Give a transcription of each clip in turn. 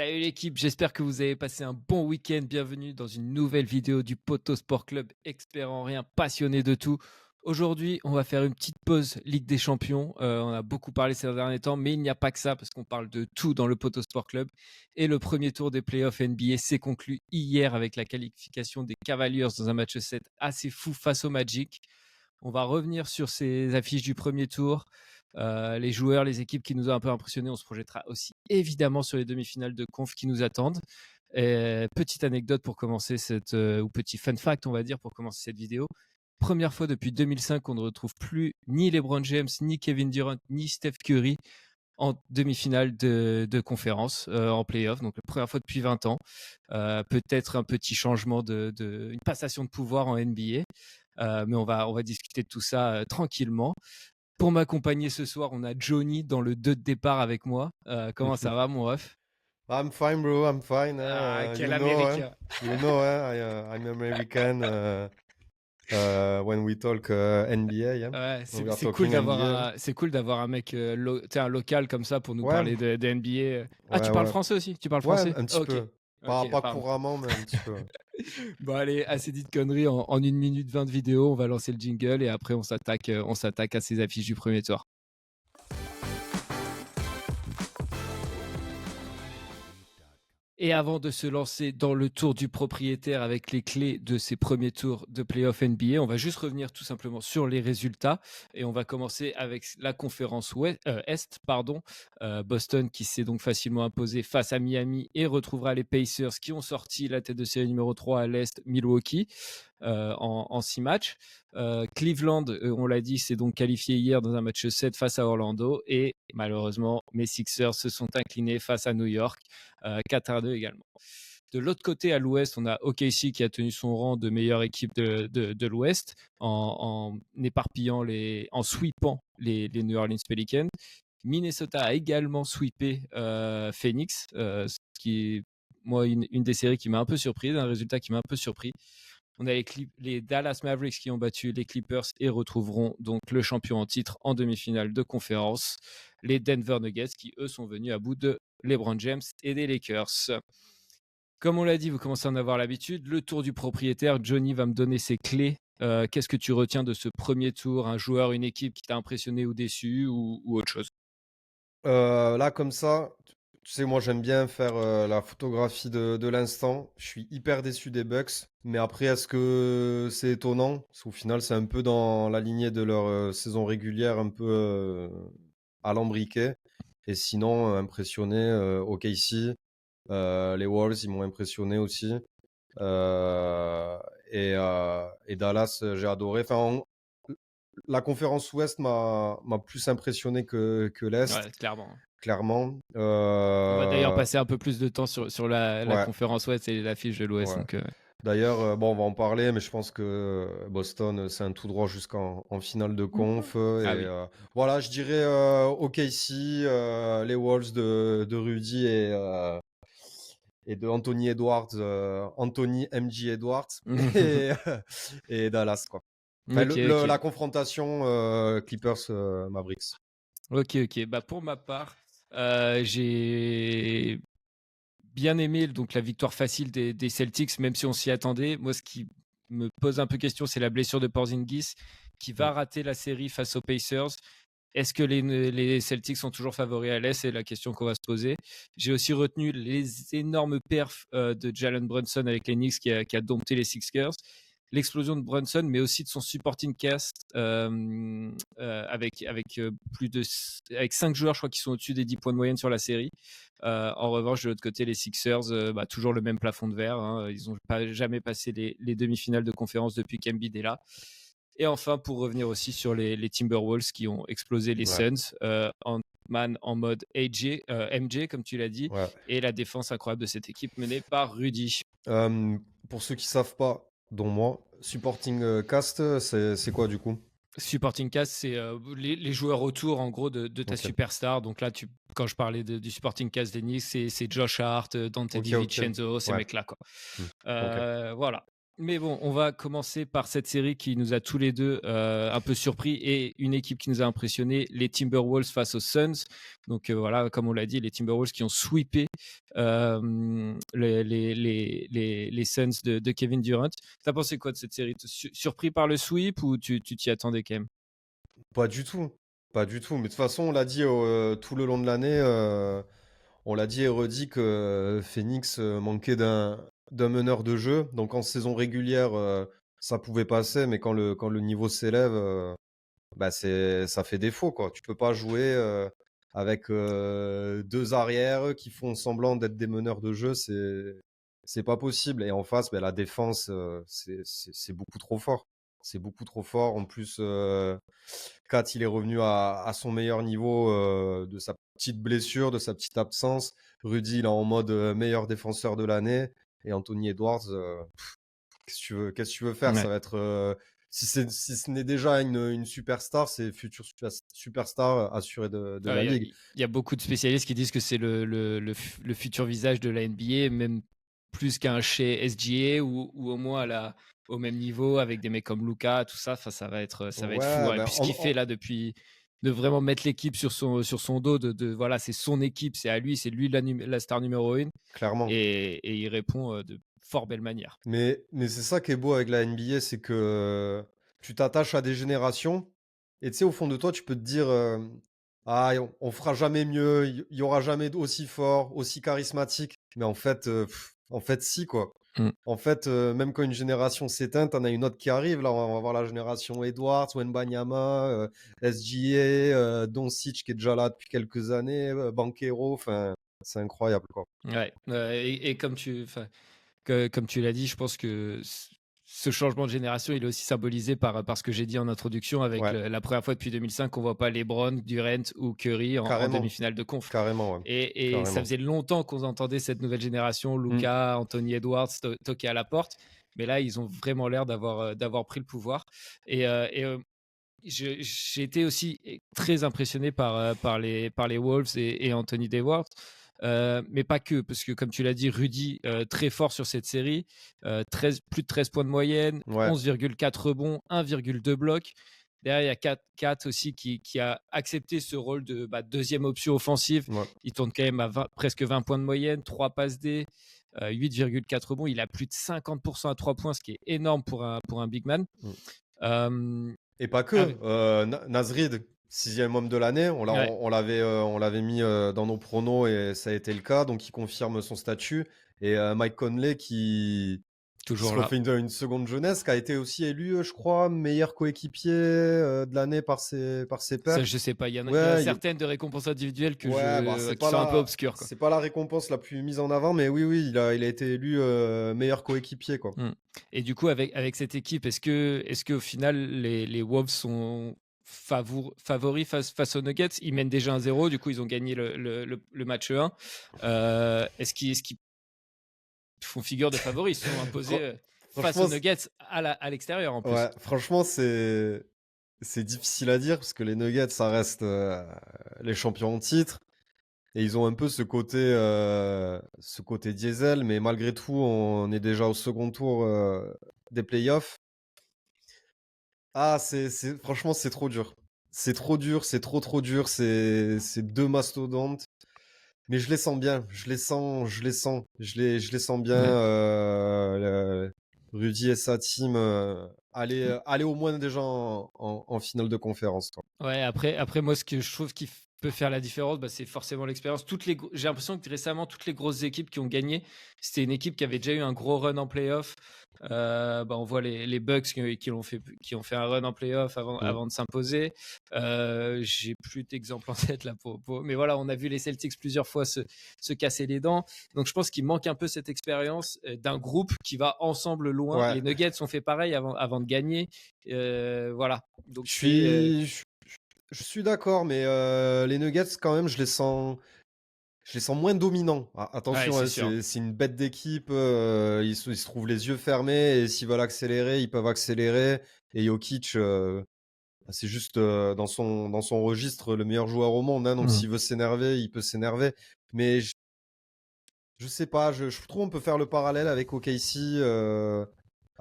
Salut l'équipe, j'espère que vous avez passé un bon week-end. Bienvenue dans une nouvelle vidéo du Poto Sport Club, expert en rien, passionné de tout. Aujourd'hui, on va faire une petite pause Ligue des Champions. On a beaucoup parlé ces derniers temps, mais il n'y a pas que ça parce qu'on parle de tout dans le Poto Sport Club. Et le premier tour des playoffs NBA s'est conclu hier avec la qualification des Cavaliers dans un match 7 assez fou face au Magic. On va revenir sur ces affiches du premier tour, les joueurs, les équipes qui nous ont un peu impressionnés. On se projettera aussi évidemment sur les demi-finales de conf qui nous attendent. Petite anecdote pour commencer ou petit fun fact, on va dire, pour commencer cette vidéo. Première fois depuis 2005 qu'on ne retrouve plus ni LeBron James, ni Kevin Durant, ni Steph Curry en demi-finale de conférence en playoff. Donc la première fois depuis 20 ans. Peut-être un petit changement une passation de pouvoir en NBA. Mais on va discuter de tout ça tranquillement. Pour m'accompagner ce soir, on a Johnny dans le 2 de départ avec moi. Comment ça va, mon ref? I'm fine, bro. I'm fine. Ah, quel You know, américain. I'm American. When we talk NBA, yeah, Ouais, when we are c'est cool talking NBA. c'est cool d'avoir un mec, un local comme ça pour nous Ouais, parler de NBA. Ah, ouais, tu parles ouais, français aussi? Tu parles ouais, français? un petit Ok. peu. Ok, Pas pardon. couramment, mais un petit peu. Ouais. Bon, allez, assez dit de conneries. En 1 minute 20 de vidéo, on va lancer le jingle et après, on s'attaque à ces affiches du premier tour. Et avant de se lancer dans le tour du propriétaire avec les clés de ces premiers tours de playoff NBA, on va juste revenir tout simplement sur les résultats et on va commencer avec la conférence Est. Boston qui s'est donc facilement imposé face à Miami et retrouvera les Pacers qui ont sorti la tête de série numéro 3 à l'Est, Milwaukee. En 6 matchs. Cleveland, on l'a dit, s'est donc qualifié hier dans un match 7 face à Orlando et malheureusement, mes Sixers se sont inclinés face à New York, 4-2 également. De l'autre côté, à l'Ouest, on a OKC qui a tenu son rang de meilleure équipe de l'Ouest en éparpillant en sweepant les New Orleans Pelicans. Minnesota a également sweepé Phoenix, ce qui est moi une des séries qui m'a un peu surpris, un résultat qui m'a un peu surpris. On a les Dallas Mavericks qui ont battu les Clippers et retrouveront donc le champion en titre en demi-finale de conférence. Les Denver Nuggets qui, eux, sont venus à bout de LeBron James et des Lakers. Comme on l'a dit, vous commencez à en avoir l'habitude. Le tour du propriétaire, Johnny va me donner ses clés. Qu'est-ce que tu retiens de ce premier tour? Un joueur, une équipe qui t'a impressionné ou déçu ou autre chose? Là, comme ça, tu sais, moi, j'aime bien faire la photographie de l'instant. Je suis hyper déçu des Bucks. Mais après, est-ce que c'est étonnant? Parce qu'au final, c'est un peu dans la lignée de leur saison régulière, un peu alambriquée. Et sinon, impressionné, OKC. Les Wolves, ils m'ont impressionné aussi. Et Dallas, j'ai adoré. La conférence Ouest m'a plus impressionné que l'Est, Ouais, clairement. clairement. On va d'ailleurs passer un peu plus de temps sur la Ouais, conférence Ouest et l'affiche de l'Ouest. ouais. Donc, D'ailleurs, bon, on va en parler, mais je pense que Boston, c'est un tout droit jusqu'en finale de conf. ah oui. Voilà, je dirais OKC, les Wolves de Rudy et de Anthony Edwards, Anthony MJ Edwards, et, et Dallas, quoi. Enfin, Ok, ok. la confrontation Clippers Mavericks. Ok, ok. Bah, pour ma part, j'ai bien aimé donc la victoire facile des Celtics, même si on s'y attendait. Moi, ce qui me pose un peu question, c'est la blessure de Porzingis, qui va Mm. rater la série face aux Pacers. Est-ce que les Celtics sont toujours favoris à l'Est? C'est la question qu'on va se poser. J'ai aussi retenu les énormes perfs de Jalen Brunson avec les Knicks qui a dompté les Sixers. L'explosion de Brunson, mais aussi de son supporting cast avec 5 joueurs, je crois, qui sont au-dessus des 10 points de moyenne sur la série. En revanche, de l'autre côté, les Sixers, toujours le même plafond de verre. Hein. Ils n'ont jamais passé les demi-finales de conférence depuis qu'Embiid est là. Et enfin, pour revenir aussi sur les Timberwolves qui ont explosé les Ouais, Suns en mode MJ, comme tu l'as dit, ouais. et la défense incroyable de cette équipe menée par Rudy. Pour ceux qui savent pas, dont moi, supporting cast, c'est quoi du coup? Supporting cast, c'est les joueurs autour, en gros, de ta Ok, superstar. Donc là, quand je parlais du supporting cast des Knicks, c'est Josh Hart, Dante ok, ok. DiVincenzo, ces Ouais. mecs-là, quoi. Ok. Voilà. Mais bon, on va commencer par cette série qui nous a tous les deux un peu surpris et une équipe qui nous a impressionné, les Timberwolves face aux Suns. Donc voilà, comme on l'a dit, les Timberwolves qui ont sweepé les Suns de Kevin Durant. T'as pensé quoi de cette série? Surpris par le sweep ou tu t'y attendais quand même? Pas du tout. Pas du tout. Mais de toute façon, on l'a dit tout le long de l'année, on l'a dit et redit que Phoenix manquait d'un meneur de jeu. Donc en saison régulière, ça pouvait passer, mais quand le niveau s'élève, bah ça fait défaut, quoi. Tu peux pas jouer avec deux arrières qui font semblant d'être des meneurs de jeu, c'est pas possible. Et en face, bah, la défense, c'est beaucoup trop fort. C'est beaucoup trop fort. En plus, Kat, il est revenu à son meilleur niveau de sa petite blessure, de sa petite absence. Rudy, il est en mode meilleur défenseur de l'année. Et Anthony Edwards, qu'est-ce que tu veux faire? Ça Ouais. va être si ce n'est déjà une superstar, c'est futur superstar assuré de la ligue. Il y a beaucoup de spécialistes qui disent que c'est le futur visage de la NBA, même plus qu'un chez SGA ou au moins au même niveau avec des mecs comme Luka, tout ça. Enfin, ça va être fou, Ouais, hein. Et ben puis ce qu'il fait là depuis, de vraiment mettre l'équipe sur son dos, voilà, c'est son équipe, c'est à lui, c'est lui la star numéro une, clairement. et il répond de fort belle manière. Mais c'est ça qui est beau avec la NBA, c'est que tu t'attaches à des générations et tu sais, au fond de toi, tu peux te dire ah, on fera jamais mieux, il y aura jamais aussi fort, aussi charismatique. Mais en fait, si, quoi. Mm. En fait, même quand une génération s'éteint, t'en as une autre qui arrive. Là, on va voir la génération Edwards, Wembanyama, SGA, Doncic qui est déjà là depuis quelques années, Banchero. Enfin, c'est incroyable, quoi. Ouais. Et comme tu l'as dit, je pense que ce changement de génération, il est aussi symbolisé par ce que j'ai dit en introduction, avec Ouais, la première fois depuis 2005 qu'on voit pas LeBron, Durant ou Curry en carrément, demi-finale de conf. carrément, ouais, Et ça carrément. faisait longtemps qu'on entendait cette nouvelle génération, Mm. Luka, Anthony Edwards, toquer à la porte. Mais là, ils ont vraiment l'air d'avoir pris le pouvoir. Et j'ai été aussi très impressionné par les Wolves et Anthony Edwards. Mais pas que, parce que comme tu l'as dit, Rudy, très fort sur cette série, plus de 13 points de moyenne, Ouais, 11,4 rebonds, 1,2 blocs. Derrière, il y a Kat aussi qui a accepté ce rôle de deuxième option offensive. ouais. Il tourne quand même à presque 20 points de moyenne, 3 passes D, 8,4 rebonds. Il a plus de 50% à 3 points, ce qui est énorme pour un big man. Mm. Euh, Et pas que. avec- Nasrid, sixième homme de l'année, ouais, on l'avait mis dans nos pronos et ça a été le cas, donc il confirme son statut. Et Mike Conley qui se toujours là. refait une seconde jeunesse, qui a été aussi élu, je crois, meilleur coéquipier de l'année par ses Ça, pairs. je sais pas. Il y a Ouais, certaines de récompenses individuelles ouais, bah qui sont un peu obscures, quoi. c'est pas la récompense la plus mise en avant, mais oui, oui, il a été élu meilleur coéquipier, quoi. Mm. Et du coup, avec cette équipe, est-ce qu'au final, les Wolves sont favoris face aux Nuggets? Ils mènent déjà 1-0, du coup, ils ont gagné le match 1. Est-ce qu'ils font figure de favoris? Ils se sont imposés Fran- face aux Franchement, Nuggets à l'extérieur en plus. ouais, franchement, c'est difficile à dire parce que les Nuggets, ça reste les champions en titre et ils ont un peu ce côté diesel, mais malgré tout, on est déjà au second tour des playoffs. Ah, franchement, c'est trop dur. C'est trop dur, c'est trop dur. C'est deux mastodontes, mais je les sens bien. Je les sens bien. Ouais. Rudy et sa team aller au moins déjà en finale de conférence, quoi. Ouais, après moi, ce que je trouve qui peut faire la différence, c'est forcément l'expérience. J'ai l'impression que récemment, toutes les grosses équipes qui ont gagné, c'était une équipe qui avait déjà eu un gros run en playoff. On voit les Bucks qui ont fait un run en playoff Mm. avant de s'imposer. J'ai plus d'exemples en tête là mais voilà, on a vu les Celtics plusieurs fois se casser les dents. Donc je pense qu'il manque un peu cette expérience d'un groupe qui va ensemble loin. Ouais, Les Nuggets ont fait pareil avant de gagner. Voilà. Donc je c'est suis, je, je suis d'accord, mais les Nuggets, quand même, je les sens moins dominants. ouais, Attention, c'est hein, sûr. c'est une bête d'équipe. Ils se trouvent les yeux fermés et s'ils veulent accélérer, ils peuvent accélérer. Et Jokic, c'est juste dans son registre le meilleur joueur au monde, hein, donc Mmh. s'il veut s'énerver, il peut s'énerver. Mais je sais pas, je trouve on peut faire le parallèle avec OKC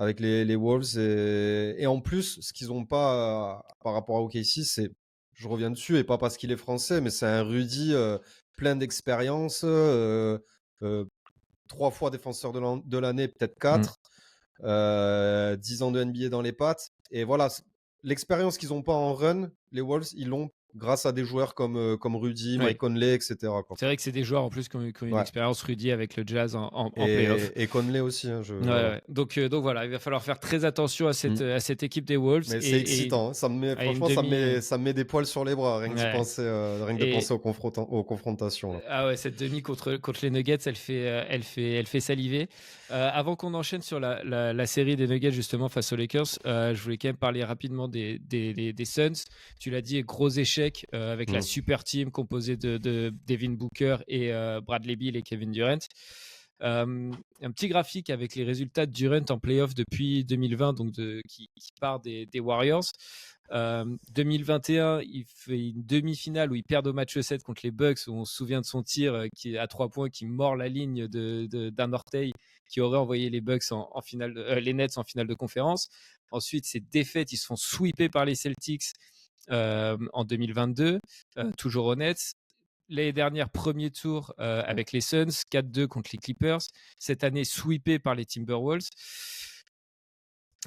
avec les Wolves. Et en plus, ce qu'ils n'ont pas par rapport à OKC, c'est, je reviens dessus, et pas parce qu'il est français, mais c'est un Rudy plein d'expérience, 3 fois défenseur de l'année, peut-être 4, 10 ans de NBA dans les pattes. Et voilà, l'expérience qu'ils n'ont pas en run, les Wolves, ils l'ont grâce à des joueurs comme Rudy, Ouais. Mike Conley, etc. quoi. C'est vrai que c'est des joueurs en plus qui ont une Ouais. expérience Rudy avec le Jazz en playoff. Et Conley aussi. Voilà. Ouais. Donc voilà, il va falloir faire très attention à Mm. cette équipe des Wolves. Mais c'est excitant. Hein. Franchement, ça me met des poils sur les bras, rien que, rien que de penser aux confrontations. Là. Ah ouais, cette demi contre les Nuggets, elle fait saliver. Avant qu'on enchaîne sur la série des Nuggets justement face aux Lakers, je voulais quand même parler rapidement des Suns. Tu l'as dit, gros échec avec la super team composée de Devin Booker et Bradley Beal et Kevin Durant. Un petit graphique avec les résultats de Durant en playoff depuis 2020, donc qui part des Warriors. 2021, il fait une demi-finale où il perd au match 7 contre les Bucks, où on se souvient de son tir qui est à 3 points, qui mord la ligne d'un orteil, qui aurait envoyé les Bucks en finale, les Nets en finale de conférence. Ensuite, ces défaites, ils se font sweeper par les Celtics en 2022, toujours aux Nets. L'année dernière, premier tour avec les Suns, 4-2 contre les Clippers. Cette année, sweepé par les Timberwolves.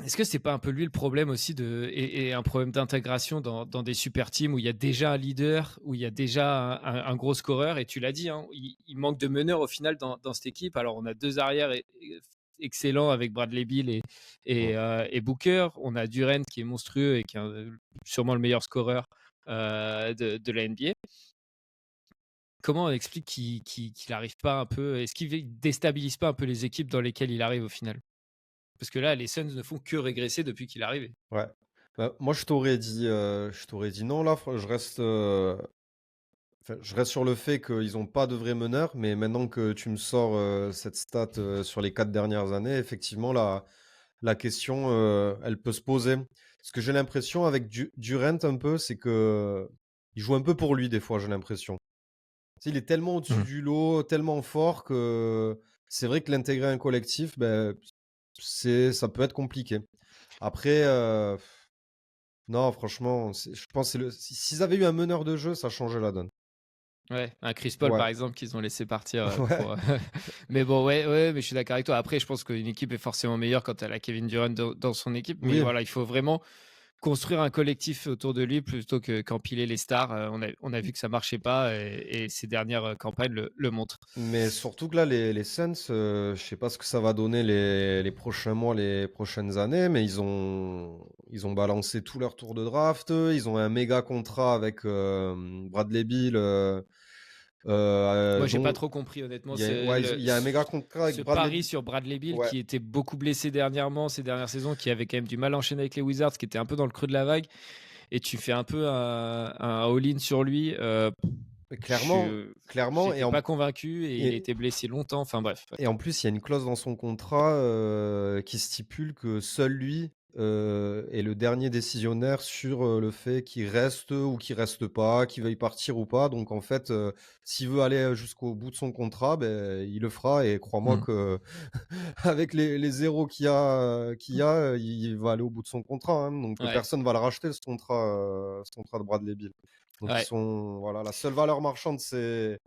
Est-ce que c'est pas un peu lui le problème aussi et un problème d'intégration dans des super teams où il y a déjà un leader, où il y a déjà un gros scoreur, et tu l'as dit, hein, il manque de meneurs au final dans cette équipe. Alors on a 2 arrières excellents avec Bradley Beal et Booker. On a Durant qui est monstrueux et qui est sûrement le meilleur scoreur de la NBA. Comment on explique qu'il n'arrive pas un peu, est-ce qu'il déstabilise pas un peu les équipes dans lesquelles il arrive au final? Parce que là, les Suns ne font que régresser depuis qu'il est arrivé. Ouais. Bah, moi, je t'aurais dit non. Là, je reste sur le fait qu'ils n'ont pas de vrais meneurs. Mais maintenant que tu me sors cette stat sur les 4 dernières années, effectivement, la question, elle peut se poser. Ce que j'ai l'impression avec Durant un peu, c'est que il joue un peu pour lui des fois, j'ai l'impression. Tu sais, il est tellement au-dessus du lot, tellement fort que c'est vrai que l'intégrer à un collectif, ben, ça peut être compliqué. Après, non, franchement, je pense que s'ils avaient eu un meneur de jeu, ça changeait la donne. Ouais, un Chris Paul Ouais. par exemple qu'ils ont laissé partir Ouais. mais bon, ouais, mais je suis d'accord avec toi. Après, je pense qu'une équipe est forcément meilleure quand elle a Kevin Durant dans son équipe. Mais Oui. voilà, il faut vraiment construire un collectif autour de lui plutôt qu'empiler les stars. On a vu que ça marchait pas et ces dernières campagnes le montrent. Mais surtout que là, les Suns, je sais pas ce que ça va donner les prochains mois, les prochaines années, mais ils ont balancé tout leur tour de draft. Ils ont un méga contrat avec Bradley Beal. Moi, j'ai pas dont trop compris honnêtement. il y a un méga contrat avec Ce Bradley pari Beal. sur Bradley Beal Ouais. qui était beaucoup blessé dernièrement, ces dernières saisons, qui avait quand même du mal à enchaîner avec les Wizards, qui était un peu dans le creux de la vague, et tu fais un peu un all-in sur lui. Clairement, J'étais pas convaincu et il était blessé longtemps. Enfin bref. et en plus, il y a une clause dans son contrat qui stipule que seul lui est le dernier décisionnaire sur le fait qu'il reste ou qu'il reste pas, qu'il veuille partir ou pas. Donc en fait, s'il veut aller jusqu'au bout de son contrat, ben, il le fera. Et crois-moi que avec les zéros qu'il y a, il va aller au bout de son contrat. Hein. Donc personne va le racheter, ce contrat de Bradley Beal. Donc ils sont, voilà, la seule valeur marchande, c'est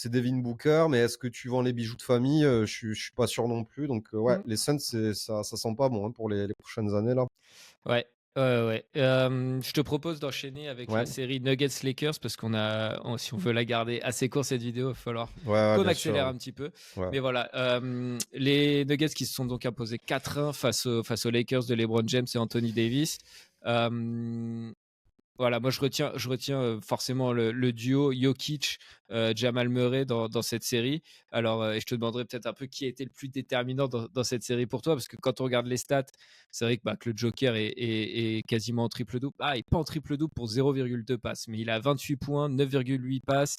Devin Booker, mais est-ce que tu vends les bijoux de famille? Je suis pas sûr non plus. Donc les Suns, ça sent pas bon hein, pour les prochaines années là. Ouais. Je te propose d'enchaîner avec la série Nuggets-Lakers parce si on veut la garder assez courte cette vidéo, il va falloir qu'on accélère un petit peu. Ouais. Mais voilà, les Nuggets qui se sont donc imposés 4-1 face aux Lakers de LeBron James et Anthony Davis. Voilà, moi je retiens forcément le duo Jokic, Jamal Murray dans cette série. Alors, et je te demanderai peut-être un peu qui a été le plus déterminant dans cette série pour toi, parce que quand on regarde les stats, c'est vrai que le Joker est quasiment en triple-double. Ah, il n'est pas en triple-double pour 0,2 passes, mais il a 28 points, 9,8 passes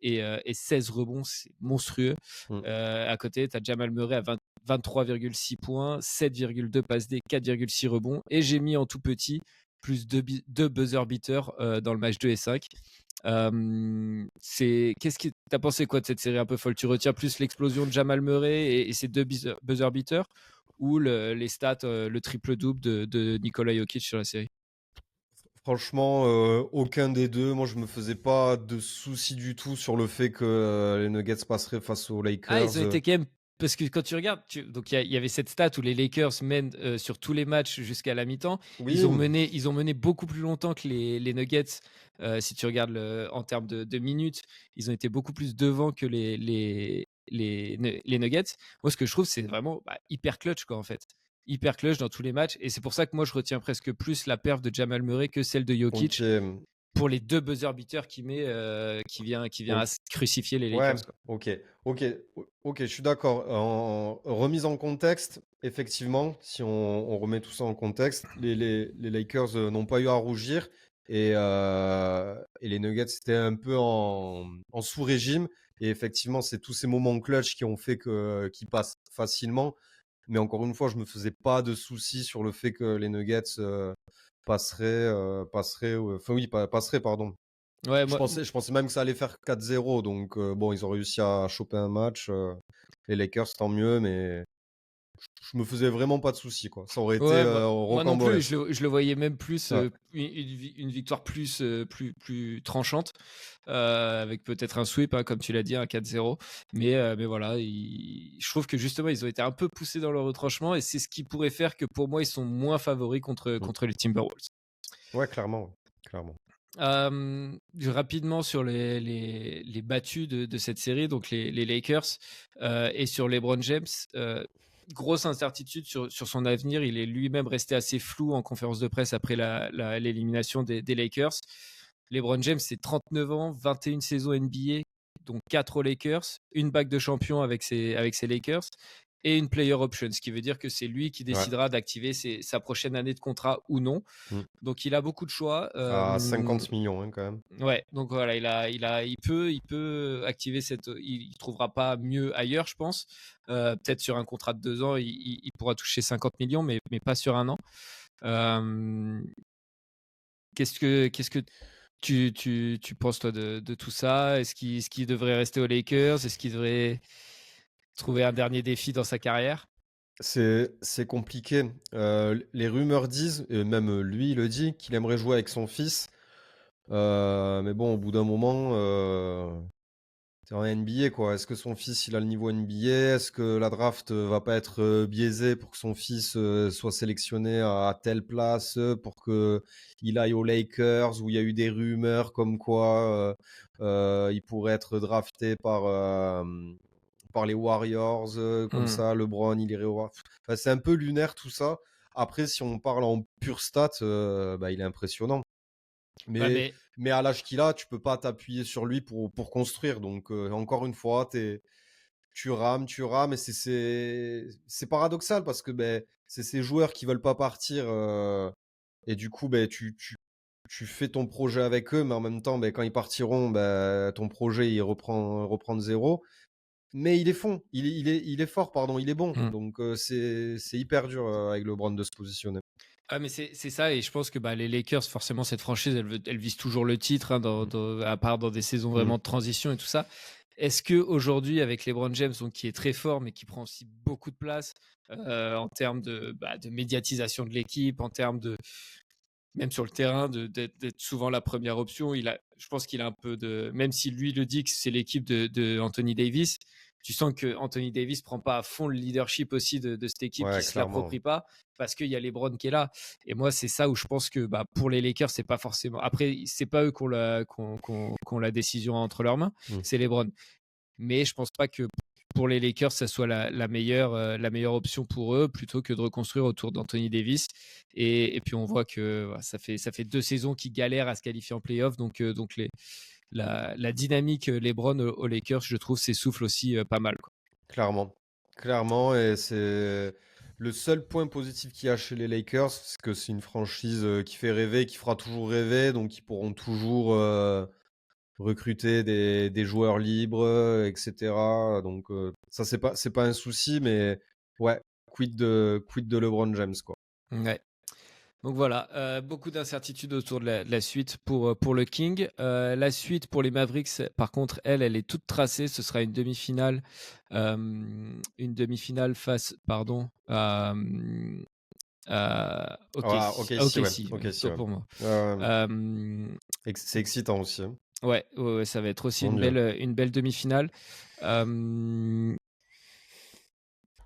et 16 rebonds, c'est monstrueux. À côté, tu as Jamal Murray à 23,6 points, 7,2 passes D, 4,6 rebonds. Et j'ai mis en tout petit plus 2 buzzer beaters dans le match 2 et 5. Qu'est-ce que t'as pensé quoi de cette série un peu folle? Tu retiens plus l'explosion de Jamal Murray et ces 2 buzzer beaters, ou les stats, le triple-double de Nikola Jokic sur la série? Franchement, aucun des deux. Moi, je me faisais pas de soucis du tout sur le fait que les Nuggets passeraient face aux Ah, ils Lakers. ont été quand même parce que quand tu regardes, donc il y avait cette stat où les Lakers mènent sur tous les matchs jusqu'à la mi-temps. Oui, Ils ont mené beaucoup plus longtemps que les Nuggets. Si tu regardes en termes de minutes, ils ont été beaucoup plus devant que les Nuggets. Moi, ce que je trouve, c'est vraiment hyper clutch, quoi, en fait. Hyper clutch dans tous les matchs. Et c'est pour ça que moi, je retiens presque plus la perf de Jamal Murray que celle de ok, Jokic pour les 2 buzzer beaters qu'il met, qui vient ok. crucifier les Ouais, Lakers, quoi. ok, ok, ok, je suis d'accord. En remise en contexte, effectivement, si on remet tout ça en contexte, les Lakers n'ont pas eu à rougir et les Nuggets étaient un peu en sous-régime. Et effectivement, c'est tous ces moments clutch qui ont fait qu'ils passent facilement. Mais encore une fois, je me faisais pas de soucis sur le fait que les Nuggets passeraient, pardon. Ouais, Je moi, pensais, je pensais même que ça allait faire 4-0. Donc, bon, ils ont réussi à choper un match. Les Lakers, tant mieux, mais je me faisais vraiment pas de soucis, quoi. Ça aurait été ouais, moi non plus, rocambolesque. je le voyais même plus Ouais. une victoire plus tranchante, avec peut-être un sweep, hein, comme tu l'as dit, un 4-0. Mais voilà, je trouve que justement, ils ont été un peu poussés dans leur retranchement et c'est ce qui pourrait faire que pour moi, ils sont moins favoris contre, Mm. contre les Timberwolves. Ouais, clairement. Ouais. Clairement. Rapidement sur les battus de cette série, donc les Lakers, et sur LeBron James, grosse incertitude sur son avenir. Il est lui-même resté assez flou en conférence de presse après l'élimination des Lakers. LeBron James, c'est 39 ans, 21 saisons NBA, donc 4 aux Lakers, une bague de champion avec ses Lakers et une player option, ce qui veut dire que c'est lui qui Ouais. décidera d'activer sa prochaine année de contrat ou non. Mm. Donc il a beaucoup de choix. À 50 millions, hein, quand même. Ouais, donc voilà, il peut activer il trouvera pas mieux ailleurs, je pense. Peut-être sur un contrat de 2 ans, il pourra toucher 50 millions, mais pas sur un an. Euh, qu'est-ce que tu penses toi de tout ça? Est-ce qu'il devrait rester aux Lakers? Est-ce qu'il devrait trouver un dernier défi dans sa carrière? C'est compliqué. Les rumeurs disent, et même lui, il le dit, qu'il aimerait jouer avec son fils. Mais bon, au bout d'un moment, c'est en NBA, quoi. Est-ce que son fils, il a le niveau NBA? Est-ce que la draft va pas être biaisée pour que son fils soit sélectionné à telle place pour que il aille aux Lakers où il y a eu des rumeurs comme quoi il pourrait être drafté par les Warriors, comme Hmm. ça, LeBron, il irait aux Warriors. Enfin, c'est un peu lunaire tout ça. Après, si on parle en pure stat, bah, il est impressionnant. Ouais, Mais, mais mais à l'âge qu'il a, tu peux pas t'appuyer sur lui pour construire. Donc, encore une fois, tu rames, et c'est paradoxal parce que ben, c'est ces joueurs qui veulent pas partir. Et du coup, ben, tu fais ton projet avec eux, mais en même temps, ben, quand ils partiront, ben, ton projet il reprend de zéro. Mais il est fort, pardon, il est bon. hmm. Donc, c'est hyper dur avec LeBron de se positionner. Ah, mais c'est ça, et je pense que les Lakers, forcément, cette franchise, elle vise toujours le titre, hein, Mm. à part dans des saisons Mm. vraiment de transition et tout ça. Est-ce que aujourd'hui, avec LeBron James, donc, qui est très fort, mais qui prend aussi beaucoup de place en termes de médiatisation de l'équipe, en termes de, même sur le terrain, d'être souvent la première option, je pense qu'il a un peu de. Même si lui le dit que c'est l'équipe de Anthony Davis, tu sens que Anthony Davis prend pas à fond le leadership aussi de cette équipe, Ouais, qui se clairement. l'approprie pas parce qu'il y a LeBron qui est là. Et moi, c'est ça où je pense que pour les Lakers, c'est pas forcément. Après, c'est pas eux qui ont la décision entre leurs mains, Mm. c'est LeBron. Mais je pense pas que pour les Lakers, ça soit la meilleure option pour eux, plutôt que de reconstruire autour d'Anthony Davis. Et puis on voit que ça fait 2 saisons qu'ils galèrent à se qualifier en playoff. Donc la dynamique LeBron aux Lakers, je trouve, s'essouffle aussi pas mal, quoi. Clairement. Clairement, et c'est le seul point positif qu'il y a chez les Lakers, c'est que c'est une franchise qui fait rêver, qui fera toujours rêver, donc ils pourront toujours recruter des joueurs libres, etc. Donc ça, c'est pas un souci, mais ouais, quid de LeBron James, quoi. Ouais. Donc voilà, beaucoup d'incertitudes autour de la suite pour le King. La suite pour les Mavericks, par contre, elle est toute tracée. Ce sera une demi-finale face, pardon, Ah, ok, ici, ouais. OKC, Ok, ici, autant ouais. pour moi. Euh, Euh, c'est excitant aussi, hein. ouais, ça va être aussi Mon Dieu. une belle demi-finale. Euh,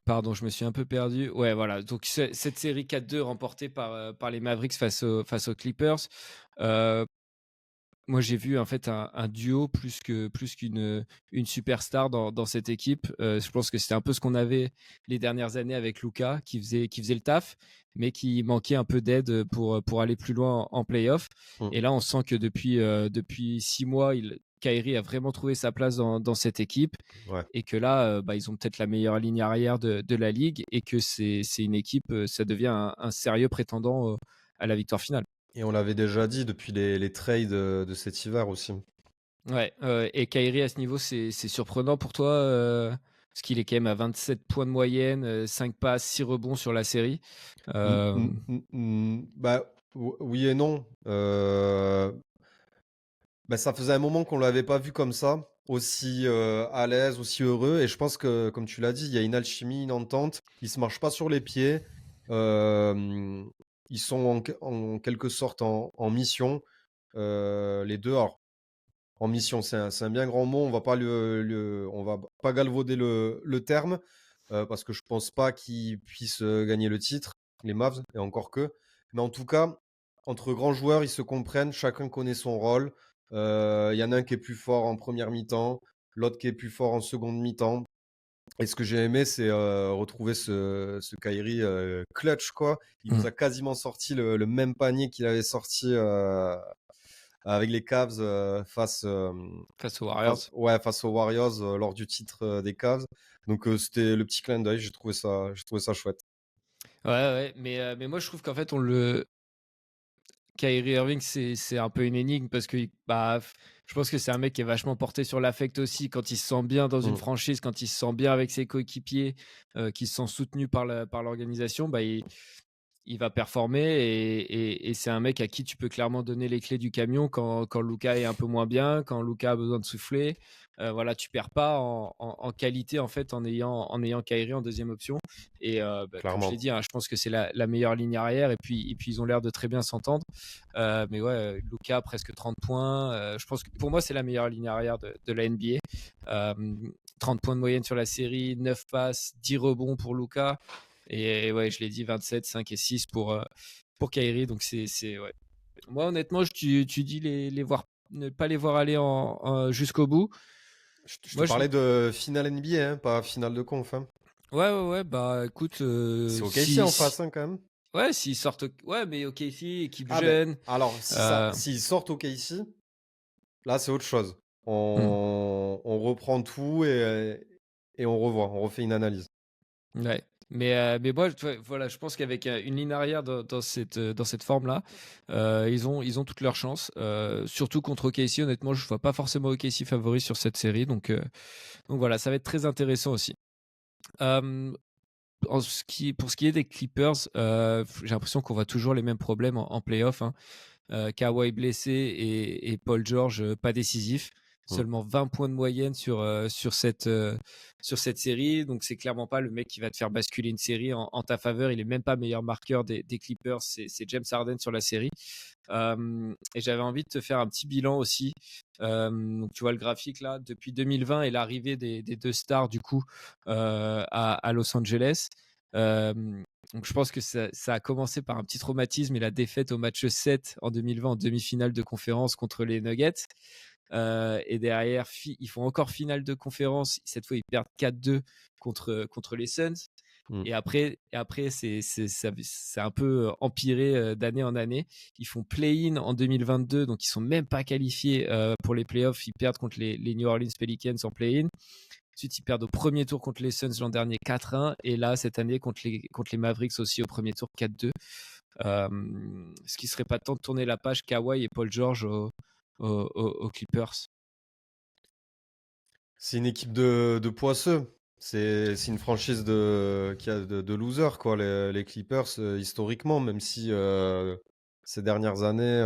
Pardon, je me suis un peu perdu. Ouais, voilà. Donc, cette série 4-2 remportée par les Mavericks face aux Clippers. Euh, Moi, j'ai vu en fait un duo plus qu'une une superstar dans cette équipe. Je pense que c'était un peu ce qu'on avait les dernières années avec Luka, qui faisait le taf, mais qui manquait un peu d'aide pour aller plus loin en playoff. Mm. Et là, on sent que depuis 6 mois, Kyrie a vraiment trouvé sa place dans cette équipe Ouais. et que là, ils ont peut-être la meilleure ligne arrière de la ligue et que c'est une équipe, ça devient un sérieux prétendant à la victoire finale. Et on l'avait déjà dit depuis les trades de cet hiver aussi. Ouais, et Kyrie à ce niveau, c'est surprenant pour toi, parce qu'il est quand même à 27 points de moyenne, 5 passes, 6 rebonds sur la série. Euh, Bah, oui et non. Bah, ça faisait un moment qu'on l'avait pas vu comme ça, aussi à l'aise, aussi heureux. Et je pense que, comme tu l'as dit, il y a une alchimie, une entente. Ils se marchent pas sur les pieds. Euh, Ils sont en quelque sorte en mission. Les deux. Alors, en mission, c'est un bien grand mot. On va pas galvauder le terme parce que je pense pas qu'ils puissent gagner le titre, les Mavs, et encore que. Mais en tout cas, entre grands joueurs, ils se comprennent, chacun connaît son rôle. Il y en a un qui est plus fort en première mi-temps, l'autre qui est plus fort en seconde mi-temps. Et ce que j'ai aimé, c'est retrouver ce Kyrie clutch, quoi. Il nous mm. a quasiment sorti le même panier qu'il avait sorti avec les Cavs Face aux Warriors. face aux Warriors lors du titre des Cavs. Donc c'était le petit clin d'œil, j'ai trouvé ça chouette. Ouais, mais moi je trouve qu'en fait Kyrie Irving c'est un peu une énigme parce que je pense que c'est un mec qui est vachement porté sur l'affect aussi quand il se sent bien dans une Mm, franchise, quand il se sent bien avec ses coéquipiers, qui se sent soutenu par l'organisation, il va performer et c'est un mec à qui tu peux clairement donner les clés du camion quand Luka est un peu moins bien, quand Luka a besoin de souffler. Voilà, tu perds pas en qualité en fait en ayant Kyrie en deuxième option. Et comme je l'ai clairement. dit, hein, je pense que c'est la meilleure ligne arrière et puis ils ont l'air de très bien s'entendre. Mais ouais, Luka presque 30 points. Je pense que pour moi c'est la meilleure ligne arrière de la NBA. 30 points de moyenne sur la série, 9 passes, 10 rebonds pour Luka. Et ouais, je l'ai dit, 27, 5 et 6 pour Kyrie. Donc ouais. Moi, honnêtement, tu dis ne pas les voir aller jusqu'au bout. Je te Moi, parlais de finale NBA, hein, pas finale de conf, hein. ouais, bah écoute, C'est OKC en face, hein, quand même. ouais, s'ils sortent, ouais, mais ok, si, équipe Ah ben, jeune. alors, euh, s'ils sortent OKC, là, c'est autre chose. hmm, On reprend tout et on refait une analyse. ouais. Mais moi, voilà, je pense qu'avec une ligne arrière dans cette forme-là, ils ont toutes leurs chances. Surtout contre OKC, honnêtement, je ne vois pas forcément OKC favori sur cette série. Donc voilà, ça va être très intéressant aussi. Euh, pour ce qui est des Clippers, j'ai l'impression qu'on voit toujours les mêmes problèmes en playoff, hein. Kawhi blessé et Paul George pas décisif. Mm, Seulement 20 points de moyenne sur cette série. Donc, c'est clairement pas le mec qui va te faire basculer une série en ta faveur. Il est même pas meilleur marqueur des Clippers. C'est James Harden sur la série. Et j'avais envie de te faire un petit bilan aussi. Donc, tu vois le graphique là, depuis 2020 et l'arrivée des deux stars du coup à Los Angeles. Euh, donc je pense que ça a commencé par un petit traumatisme et la défaite au match 7 en 2020 en demi-finale de conférence contre les Nuggets. Et derrière, ils font encore finale de conférence. Cette fois, ils perdent 4-2 contre les Suns. mm. Et après c'est un peu empiré d'année en année. Ils font play-in en 2022, donc ils sont même pas qualifiés pour les playoffs. Ils perdent contre les New Orleans Pelicans en play-in. Ensuite, ils perdent au premier tour contre les Suns l'an dernier 4-1. Et là, cette année, contre les Mavericks aussi au premier tour 4-2. Ce qui serait pas temps de tourner la page Kawhi et Paul George aux Clippers. C'est une équipe de poisseux. C'est une franchise qui a de losers, quoi, les Clippers, historiquement, même si ces dernières années,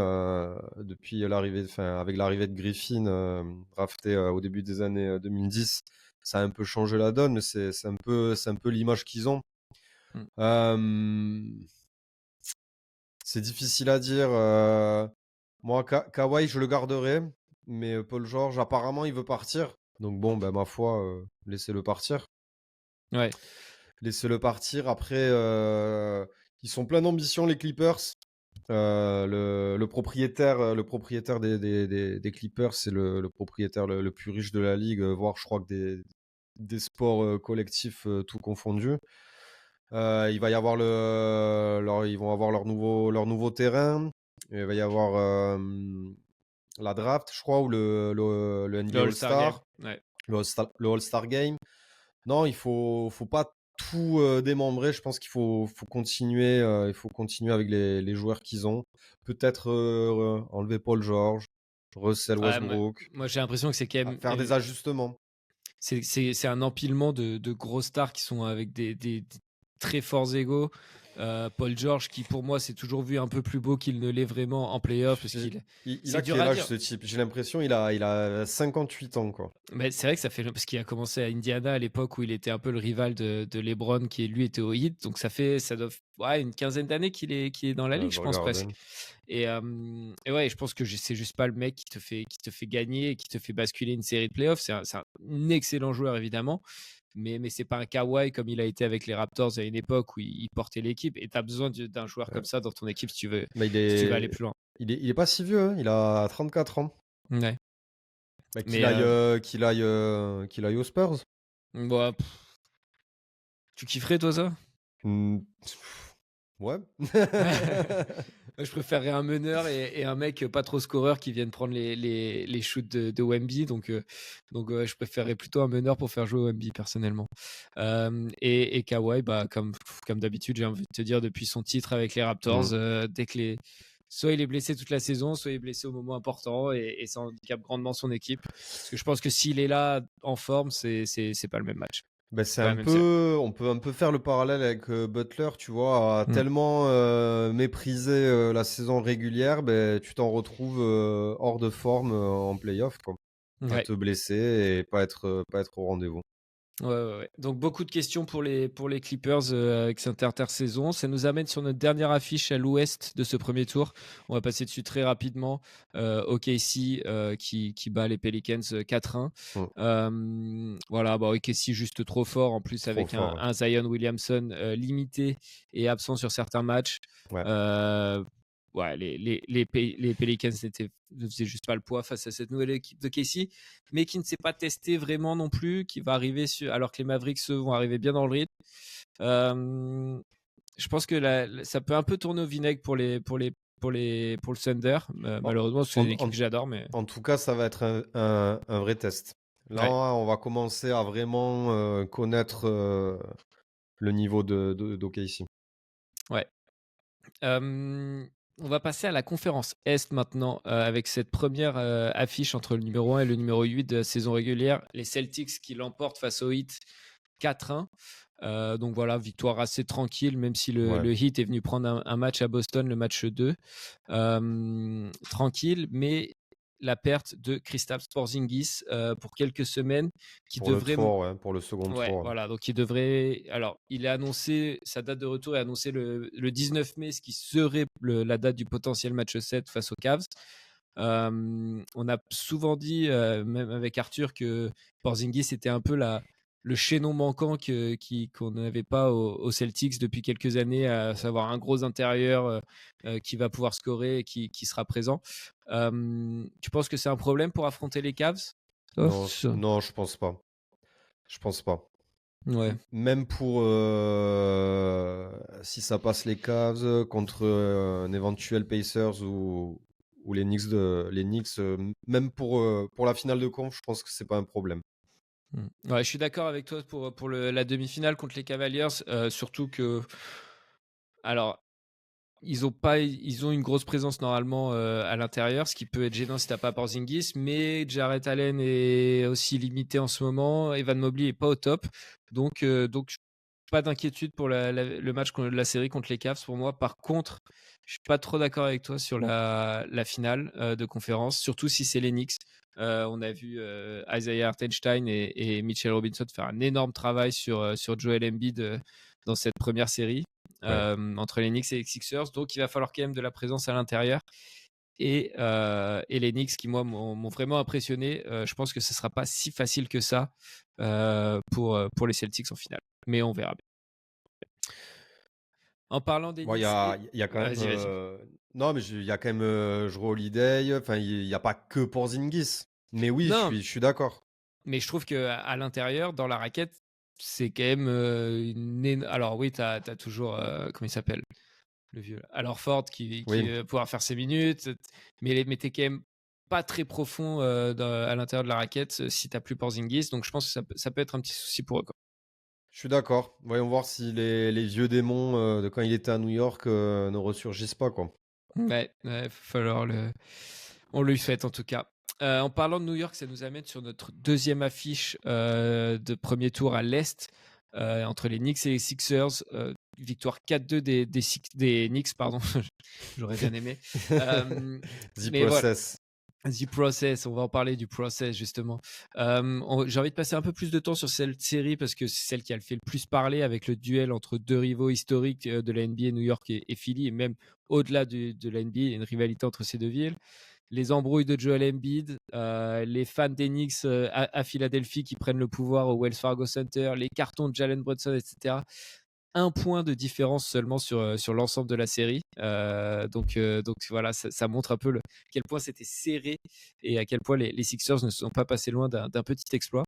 avec l'arrivée de Griffin, drafté au début des années 2010, ça a un peu changé la donne, mais c'est un peu l'image qu'ils ont. Mm. Euh, c'est difficile à dire. Moi, Kawhi, je le garderai, mais Paul George, apparemment, il veut partir. Donc bon, ben, ma foi, laissez-le partir. Ouais. Laissez-le partir. Après, ils sont pleins d'ambition, les Clippers. Le propriétaire des Clippers, c'est le propriétaire le plus riche de la ligue, voire je crois que des sports collectifs tout confondus. Ils vont avoir leur nouveau terrain. Il va y avoir la draft, je crois, ou le Le NBA All-Star Game. All-Star, Ouais. le All-Star Game. Non, faut pas tout démembrer. Je pense il faut continuer avec les joueurs qu'ils ont. Peut-être enlever Paul George, Russell Ouais, moi, Westbrook, moi, j'ai l'impression que c'est quand même faire des ajustements. c'est un empilement de grosses stars qui sont avec des très forts égos. Paul George, qui pour moi s'est toujours vu un peu plus beau qu'il ne l'est vraiment en playoff, parce Il, qu'il il c'est a dur quel à âge dire. ce type? J'ai l'impression il a 58 ans, quoi. Mais c'est vrai que ça fait parce qu'il a commencé à Indiana à l'époque où il était un peu le rival de LeBron, qui lui était au Heat, donc ça doit une quinzaine d'années qu'il est dans la ligue, Je je pense regarde. presque. Et ouais, je pense que c'est juste pas le mec qui te fait gagner et qui te fait basculer une série de playoffs. C'est un excellent joueur évidemment, mais c'est pas un Kawhi comme il a été avec les Raptors à une époque où il portait l'équipe. Et tu as besoin d'un joueur Euh, comme ça dans ton équipe Mais si tu veux aller plus loin. il est pas si vieux, hein. Il a 34 ans. Ouais. Bah, Mais qu'il aille aux Spurs. bon, tu kifferais toi ça? Hmm, ouais. Je préférerais un meneur et un mec pas trop scoreur qui vienne prendre les shoots de Wemby. Donc je préférerais plutôt un meneur pour faire jouer Wemby personnellement. Et Kawhi, bah, comme d'habitude, j'ai envie de te dire, depuis son titre avec les Raptors, Hmm. dès que soit il est blessé toute la saison, soit il est blessé au moment important, et ça handicape grandement son équipe. Parce que je pense que s'il est là en forme, c'est pas le même match. Ben, C'est pas la même série. on peut un peu faire le parallèle avec Butler, tu vois, a Mm. tellement méprisé la saison régulière, ben, tu t'en retrouves hors de forme en playoff, quoi, à Ouais. te blesser et pas être au rendez-vous. Ouais, ouais, ouais. Donc beaucoup de questions pour les Clippers avec cette intersaison. Ça nous amène sur notre dernière affiche à l'ouest de ce premier tour. On va passer dessus très rapidement. OKC qui bat les Pelicans 4-1. Hmm. Voilà, bah, OKC juste trop fort, en plus Trop avec un, fort, un Zion Williamson limité et absent sur certains matchs. ouais. Euh, ouais, les Pelicans ne faisaient juste pas le poids face à cette nouvelle équipe de KC, mais qui ne s'est pas testé vraiment non plus, qui va arriver alors que les Mavericks eux, vont arriver bien dans le rythme. Je pense que ça peut un peu tourner au vinaigre pour le Thunder, En, malheureusement, c'est en- une équipe en- que j'adore, mais En tout cas, ça va être un vrai test. Là, ouais, on va commencer à vraiment connaître le niveau d'OKC. ouais. On va passer à la conférence Est maintenant, avec cette première affiche entre le numéro 1 et le numéro 8 de la saison régulière. Les Celtics qui l'emportent face au Heat 4-1. Donc voilà, victoire assez tranquille, même si Ouais. le Heat est venu prendre un match à Boston, le match 2. Tranquille, mais la perte de Kristaps Porzingis pour quelques semaines, qui Pour le devrait. tour, ouais, pour le second Ouais, tour. voilà. Donc il devrait. Alors, il est annoncé, sa date de retour est annoncée le 19 mai, ce qui serait la date du potentiel match 7 face aux Cavs. On a souvent dit, même avec Arthur, que Porzingis était un peu le chaînon manquant qu'on n'avait pas aux Celtics depuis quelques années, à savoir un gros intérieur qui va pouvoir scorer et qui sera présent. Tu penses que c'est un problème pour affronter les Cavs? Non, non, je pense pas. Je pense pas. Ouais. Même pour si ça passe les Cavs contre un éventuel Pacers ou les Knicks, même pour la finale de conf, je pense que c'est pas un problème. Ouais, je suis d'accord avec toi pour la demi-finale contre les Cavaliers, surtout que, alors, ils ont une grosse présence normalement à l'intérieur, ce qui peut être gênant si t'as pas Porzingis, mais Jarrett Allen est aussi limité en ce moment. Evan Mobley est pas au top, donc pas d'inquiétude pour le match, la série contre les Cavs pour moi. Par contre, je suis pas trop d'accord avec toi sur la finale de conférence, surtout si c'est les Knicks. On a vu Isaiah Hartenstein et Mitchell Robinson faire un énorme travail sur Joel Embiid dans cette première série Ouais. entre les Knicks et les Sixers. Donc, il va falloir quand même de la présence à l'intérieur. Et les Knicks qui, moi, m'ont vraiment impressionné. Je pense que ce ne sera pas si facile que ça pour les Celtics en finale. Mais on verra bien. En parlant des Bon, Knicks et... il y a quand même. Vas-y. Non, mais il y a quand même Jrue Holiday. Enfin, il n'y a pas que Porzingis. Mais oui, Non, je suis d'accord. mais je trouve qu'à l'intérieur, dans la raquette, c'est quand même Alors oui, tu as toujours... comment il s'appelle le vieux là. Alors Ford qui Oui, va pouvoir faire ses minutes, mais t'es quand même pas très profond à l'intérieur de la raquette si t'as plus Porzingis, donc je pense que ça peut être un petit souci pour eux, quoi. je suis d'accord. Voyons voir si les vieux démons de quand il était à New York ne ressurgissent pas, quoi. Ouais, va falloir on lui souhaite en tout cas. En parlant de New York, ça nous amène sur notre deuxième affiche de premier tour à l'Est entre les Knicks et les Sixers. Victoire 4-2 des Knicks, pardon. J'aurais bien aimé. The Mais voilà. process. The Process, on va en parler du Process justement. J'ai envie de passer un peu plus de temps sur cette série parce que c'est celle qui a le fait le plus parler avec le duel entre deux rivaux historiques de la NBA, New York et Philly, et même au-delà de la NBA, il y a une rivalité entre ces deux villes. Les embrouilles de Joel Embiid, les fans des Knicks à Philadelphie qui prennent le pouvoir au Wells Fargo Center, les cartons de Jalen Brunson, etc. Un point de différence seulement sur l'ensemble de la série. Donc voilà, ça montre un peu quel point c'était serré et à quel point les Sixers ne sont pas passés loin d'un petit exploit.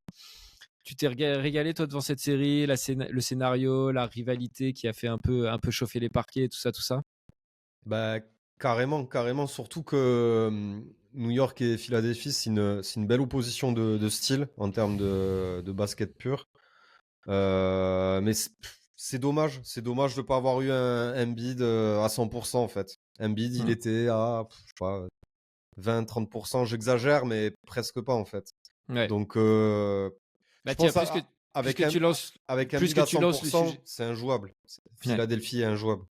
Tu t'es régalé toi devant cette série, le scénario, la rivalité qui a fait un peu chauffer les parquets, tout ça. Bah, carrément, carrément. Surtout que New York et Philadelphie, c'est une belle opposition de style en termes de basket pur. Mais c'est dommage. C'est dommage de ne pas avoir eu un Embiid à 100% en fait. Embiid, il était à je sais pas, 20-30%. J'exagère, mais presque pas en fait. Ouais. Donc, Bah je tiens, pense avec avec puisque Embiid à tu lances le 100%, sujet. c'est injouable. Ouais. Philadelphie est injouable.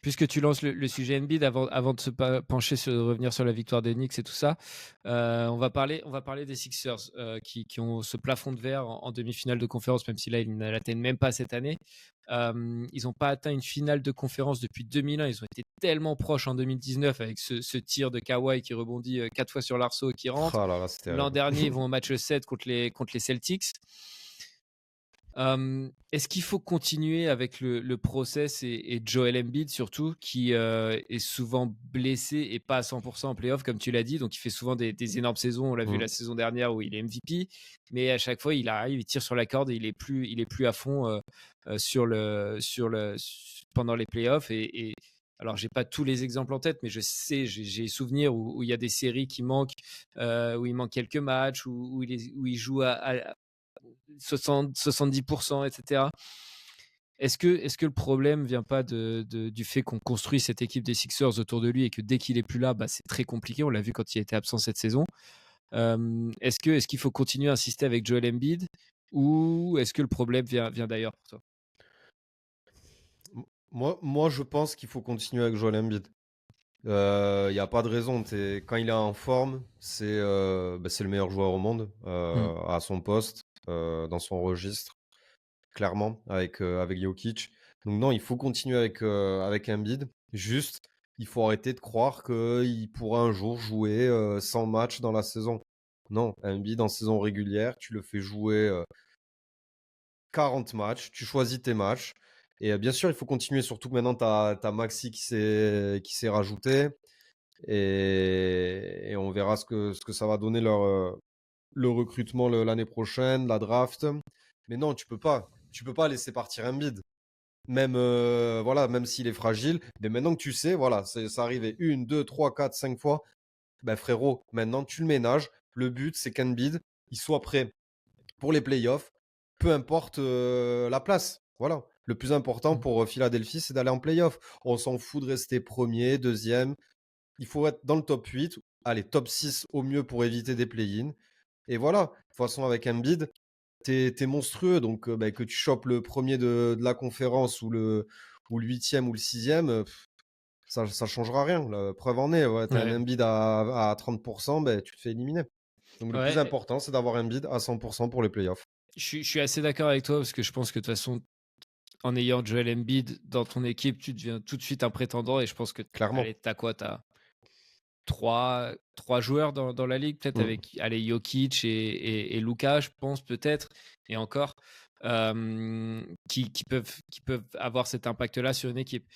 Puisque tu lances le sujet Embiid avant de se pencher revenir sur la victoire des Knicks et tout ça, on va parler des Sixers qui ont ce plafond de verre en demi-finale de conférence, même si là ils ne l'atteignent même pas cette année. Ils n'ont pas atteint une finale de conférence depuis 2001. Ils ont été tellement proches en 2019 avec ce tir de Kawhi qui rebondit 4 fois sur l'arceau et qui rentre. Oh là là, c'est L'an terrible. dernier, ils vont au match 7 contre les Celtics. Est-ce qu'il faut continuer avec le process et Joel Embiid surtout qui est souvent blessé et pas à 100% en playoff comme tu l'as dit, donc il fait souvent des énormes saisons. On l'a vu la saison dernière où il est MVP, mais à chaque fois il arrive, il tire sur la corde et il est plus à fond pendant les playoffs et alors j'ai pas tous les exemples en tête, mais je sais, j'ai souvenir où il y a des séries qui manquent, où il manque quelques matchs, où il joue à 70%, etc. Est-ce que le problème vient pas du fait qu'on construit cette équipe des Sixers autour de lui et que dès qu'il est plus là, bah, c'est très compliqué. On l'a vu quand il était absent cette saison. Est-ce qu'il faut continuer à insister avec Joel Embiid ou est-ce que le problème vient d'ailleurs pour toi? Moi, je pense qu'il faut continuer avec Joel Embiid. Il n'y a pas de raison. Quand il est en forme, c'est le meilleur joueur au monde à son poste, dans son registre, clairement, avec Jokic. Donc non, il faut continuer avec Embiid. Juste, il faut arrêter de croire qu'il pourra un jour jouer 100 matchs dans la saison. Non, Embiid en saison régulière, tu le fais jouer 40 matchs, tu choisis tes matchs. Et bien sûr, il faut continuer, surtout que maintenant, tu as Maxi qui s'est rajouté. Et on verra ce que ça va donner le recrutement l'année prochaine, la draft. Mais non, tu peux pas. Tu peux pas laisser partir Embiid. Même, voilà, même s'il est fragile. Mais maintenant que tu sais, voilà, ça arrivait 1, 2, 3, 4, 5 fois. Ben frérot, maintenant tu le ménages. Le but, c'est qu'Embiid, il soit prêt pour les playoffs, peu importe la place. Voilà. Le plus important Mmh. pour Philadelphie, c'est d'aller en playoff. On s'en fout de rester premier, deuxième. Il faut être dans le top 8. Allez, top 6 au mieux pour éviter des play-in. Et voilà. De toute façon, avec Embiid, t'es monstrueux. Donc, que tu chopes le premier de la conférence ou le huitième ou le sixième, ça changera rien. La preuve en est, ouais, t'as un Ouais. Embiid à 30%, tu te fais éliminer. Donc, le plus Ouais, important, c'est d'avoir Embiid à 100% pour les playoffs. je suis assez d'accord avec toi parce que je pense que de toute façon, en ayant Joel Embiid dans ton équipe, tu deviens tout de suite un prétendant et je pense que Clairement. allez, t'as quoi? T'as trois joueurs dans la ligue, peut-être Mm. avec allez, Jokic et Luka, je pense peut-être, et encore, qui peuvent avoir cet impact-là sur une équipe.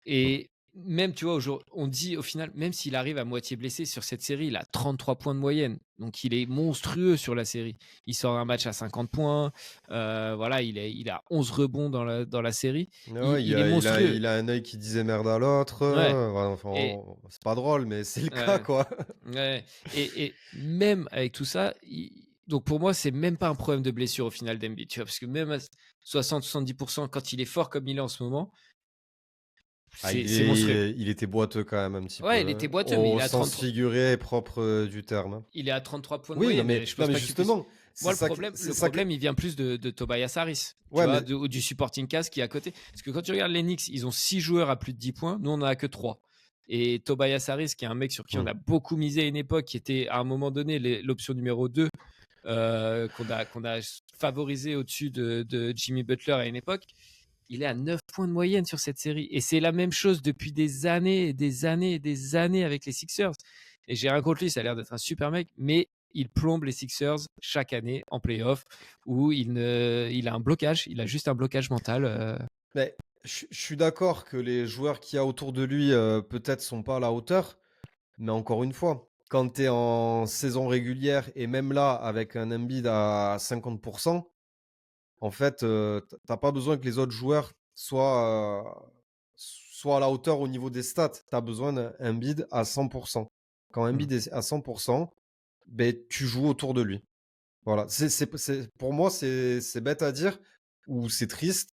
Et même, tu vois, on dit au final, même s'il arrive à moitié blessé sur cette série, il a 33 points de moyenne. Donc il est monstrueux sur la série. Il sort un match à 50 points. Voilà, il a 11 rebonds dans la série. Ah Il, ouais, il est monstrueux. il a un œil qui disait merde à l'autre. Ouais. Ouais, enfin, Et, c'est pas drôle, mais c'est le cas, ouais. quoi. Ouais. Et même avec tout ça, donc pour moi, c'est même pas un problème de blessure au final d'Embiid, tu vois, parce que même à 60-70%, quand il est fort comme il est en ce moment, Ah, c'est monstrueux. il était boiteux quand même un petit Ouais, peu, il hein, était boiteux, mais au sens figuré et propre du terme, hein. il est à 33 points de Oui, moyenne. Et je non, pense mais pas que tu puisses. justement, Moi, le problème, c'est le ça que. problème, il vient plus de Tobias Harris, tu Ouais, vois, mais ou du supporting cast qui est à côté. Parce que quand tu regardes les Knicks, ils ont 6 joueurs à plus de 10 points. Nous, on en a que 3. Et Tobias Harris, qui est un mec sur qui on Hmm. a beaucoup misé à une époque, qui était à un moment donné l'option numéro 2, qu'on a favorisé au-dessus de Jimmy Butler à une époque, il est à 9 points de moyenne sur cette série. Et c'est la même chose depuis des années et des années et des années avec les Sixers. Et j'ai rien contre lui, ça a l'air d'être un super mec, mais il plombe les Sixers chaque année en playoff où il a un blocage, il a juste un blocage mental. mais je suis d'accord que les joueurs qu'il y a autour de lui, peut-être sont pas à la hauteur, mais encore une fois, quand tu es en saison régulière et même là, avec un Embiid à 50%, en fait, tu pas besoin que les autres joueurs soient à la hauteur au niveau des stats. Tu as besoin d'un Embiid à 100%. Quand Hmm. Embiid est à 100%, tu joues autour de lui. Voilà. Pour moi, c'est bête à dire ou c'est triste,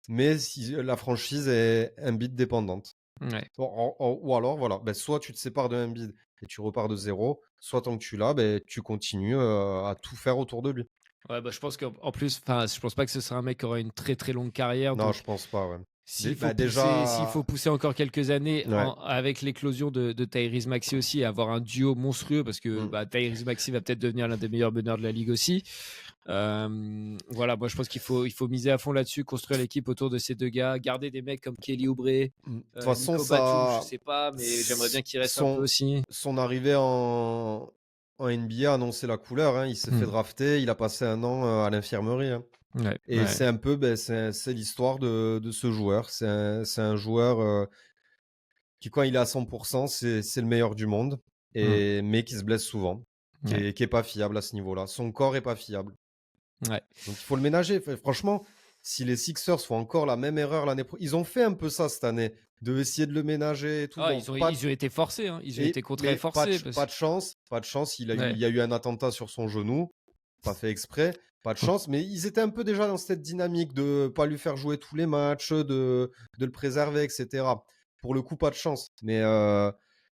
mais si la franchise est Embiid dépendante. Ouais. Ou alors, voilà, soit tu te sépares de Embiid et tu repars de zéro, soit tant que tu l'as, tu continues à tout faire autour de lui. Ouais, bah, je pense qu'en plus, enfin, je pense pas que ce sera un mec qui aura une très très longue carrière. Non, Donc, je pense pas, ouais. s'il faut Déjà, pousser encore quelques années ouais. avec l'éclosion de Tyrese Maxey aussi, et avoir un duo monstrueux, parce que Mm. Tyrese Maxey va peut-être devenir l'un des meilleurs meneurs de la ligue aussi. Voilà, moi je pense qu'il faut miser à fond là-dessus, construire l'équipe autour de ces deux gars, garder des mecs comme Kelly Oubre, De toute façon, Nico Batum, je sais pas, mais j'aimerais bien qu'il reste un peu son, aussi. son arrivée en NBA a annoncé la couleur, hein. Il s'est fait Hmm. drafter, il a passé un an à l'infirmerie, hein. Ouais, Et ouais. c'est un peu, c'est l'histoire de ce joueur. C'est un joueur qui, quand il est à 100%, c'est le meilleur du monde, Hmm. mais qui se blesse souvent, Ouais, qui est pas fiable à ce niveau-là. Son corps est pas fiable. ouais. Donc il faut le ménager. Franchement, si les Sixers font encore la même erreur l'année prochaine, ils ont fait un peu ça cette année, de essayer de le ménager et tout. Ah, Bon, ils ont été forcés, hein. Ils ont été contraints et forcés. pas de chance, pas de chance. Il Ouais. y a eu un attentat sur son genou, pas fait exprès, pas de chance. Mais ils étaient un peu déjà dans cette dynamique de pas lui faire jouer tous les matchs, de le préserver, etc. Pour le coup, pas de chance. Mais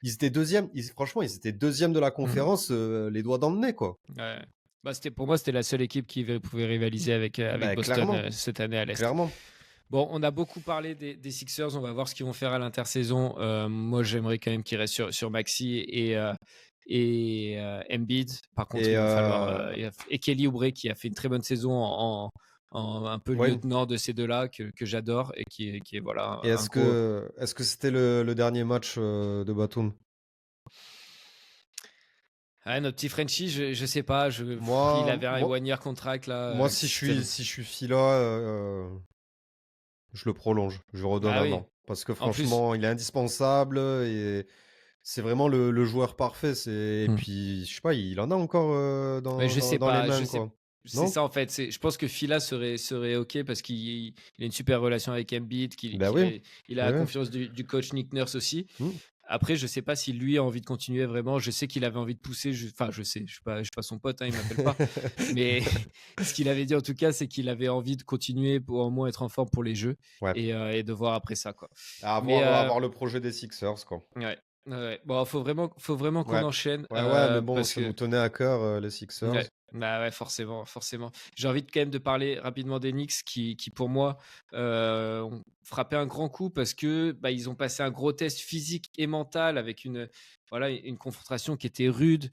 ils étaient deuxième. Franchement, ils étaient deuxième de la Hmm. conférence, les doigts dans le nez, quoi. Ouais. Bah, pour moi, c'était la seule équipe qui pouvait rivaliser avec Boston Clairement, cette année à l'Est. clairement. Bon, on a beaucoup parlé des Sixers. On va voir ce qu'ils vont faire à l'intersaison. Moi, j'aimerais quand même qu'ils restent sur Maxi et Embiid. Par contre, Et il va falloir. Et Kelly Oubre qui a fait une très bonne saison en un peu ouais. lieutenant de ces deux-là que j'adore et qui est voilà Et un gros. est-ce que c'était le dernier match de Batum? Ah, notre petit Frenchie, je sais pas. Il Moi, avait un moi, one-year contract là. moi, C'était. si je suis Fila, je le prolonge, je lui redonne Ah un oui. an. Parce que En plus. franchement, il est indispensable et c'est vraiment le joueur parfait. Et Hmm. puis, je sais pas, il en a encore Mais je sais dans les pas, mains, quoi. c'est Non? ça en fait. Je pense que Fila serait ok parce qu'il a une super relation avec Embiid, Ben oui, il a la ouais. confiance du coach Nick Nurse aussi. Hmm. Après, je sais pas si lui a envie de continuer vraiment. Je sais qu'il avait envie de pousser. Enfin, je sais, je suis pas son pote, hein, il m'appelle pas. Mais ce qu'il avait dit en tout cas, c'est qu'il avait envie de continuer pour au moins être en forme pour les Jeux Ouais. et de voir après ça, quoi. À Mais avoir le projet des Sixers, quoi. ouais, ouais. Bon, faut vraiment qu'on Ouais. enchaîne Ouais, mais bon, parce ça nous que tenait à cœur, les Sixers. ouais. Bah ouais, forcément, forcément. J'ai envie quand même de parler rapidement des Knicks qui pour moi, ont frappé un grand coup parce que, bah, ils ont passé un gros test physique et mental avec voilà, une confrontation qui était rude,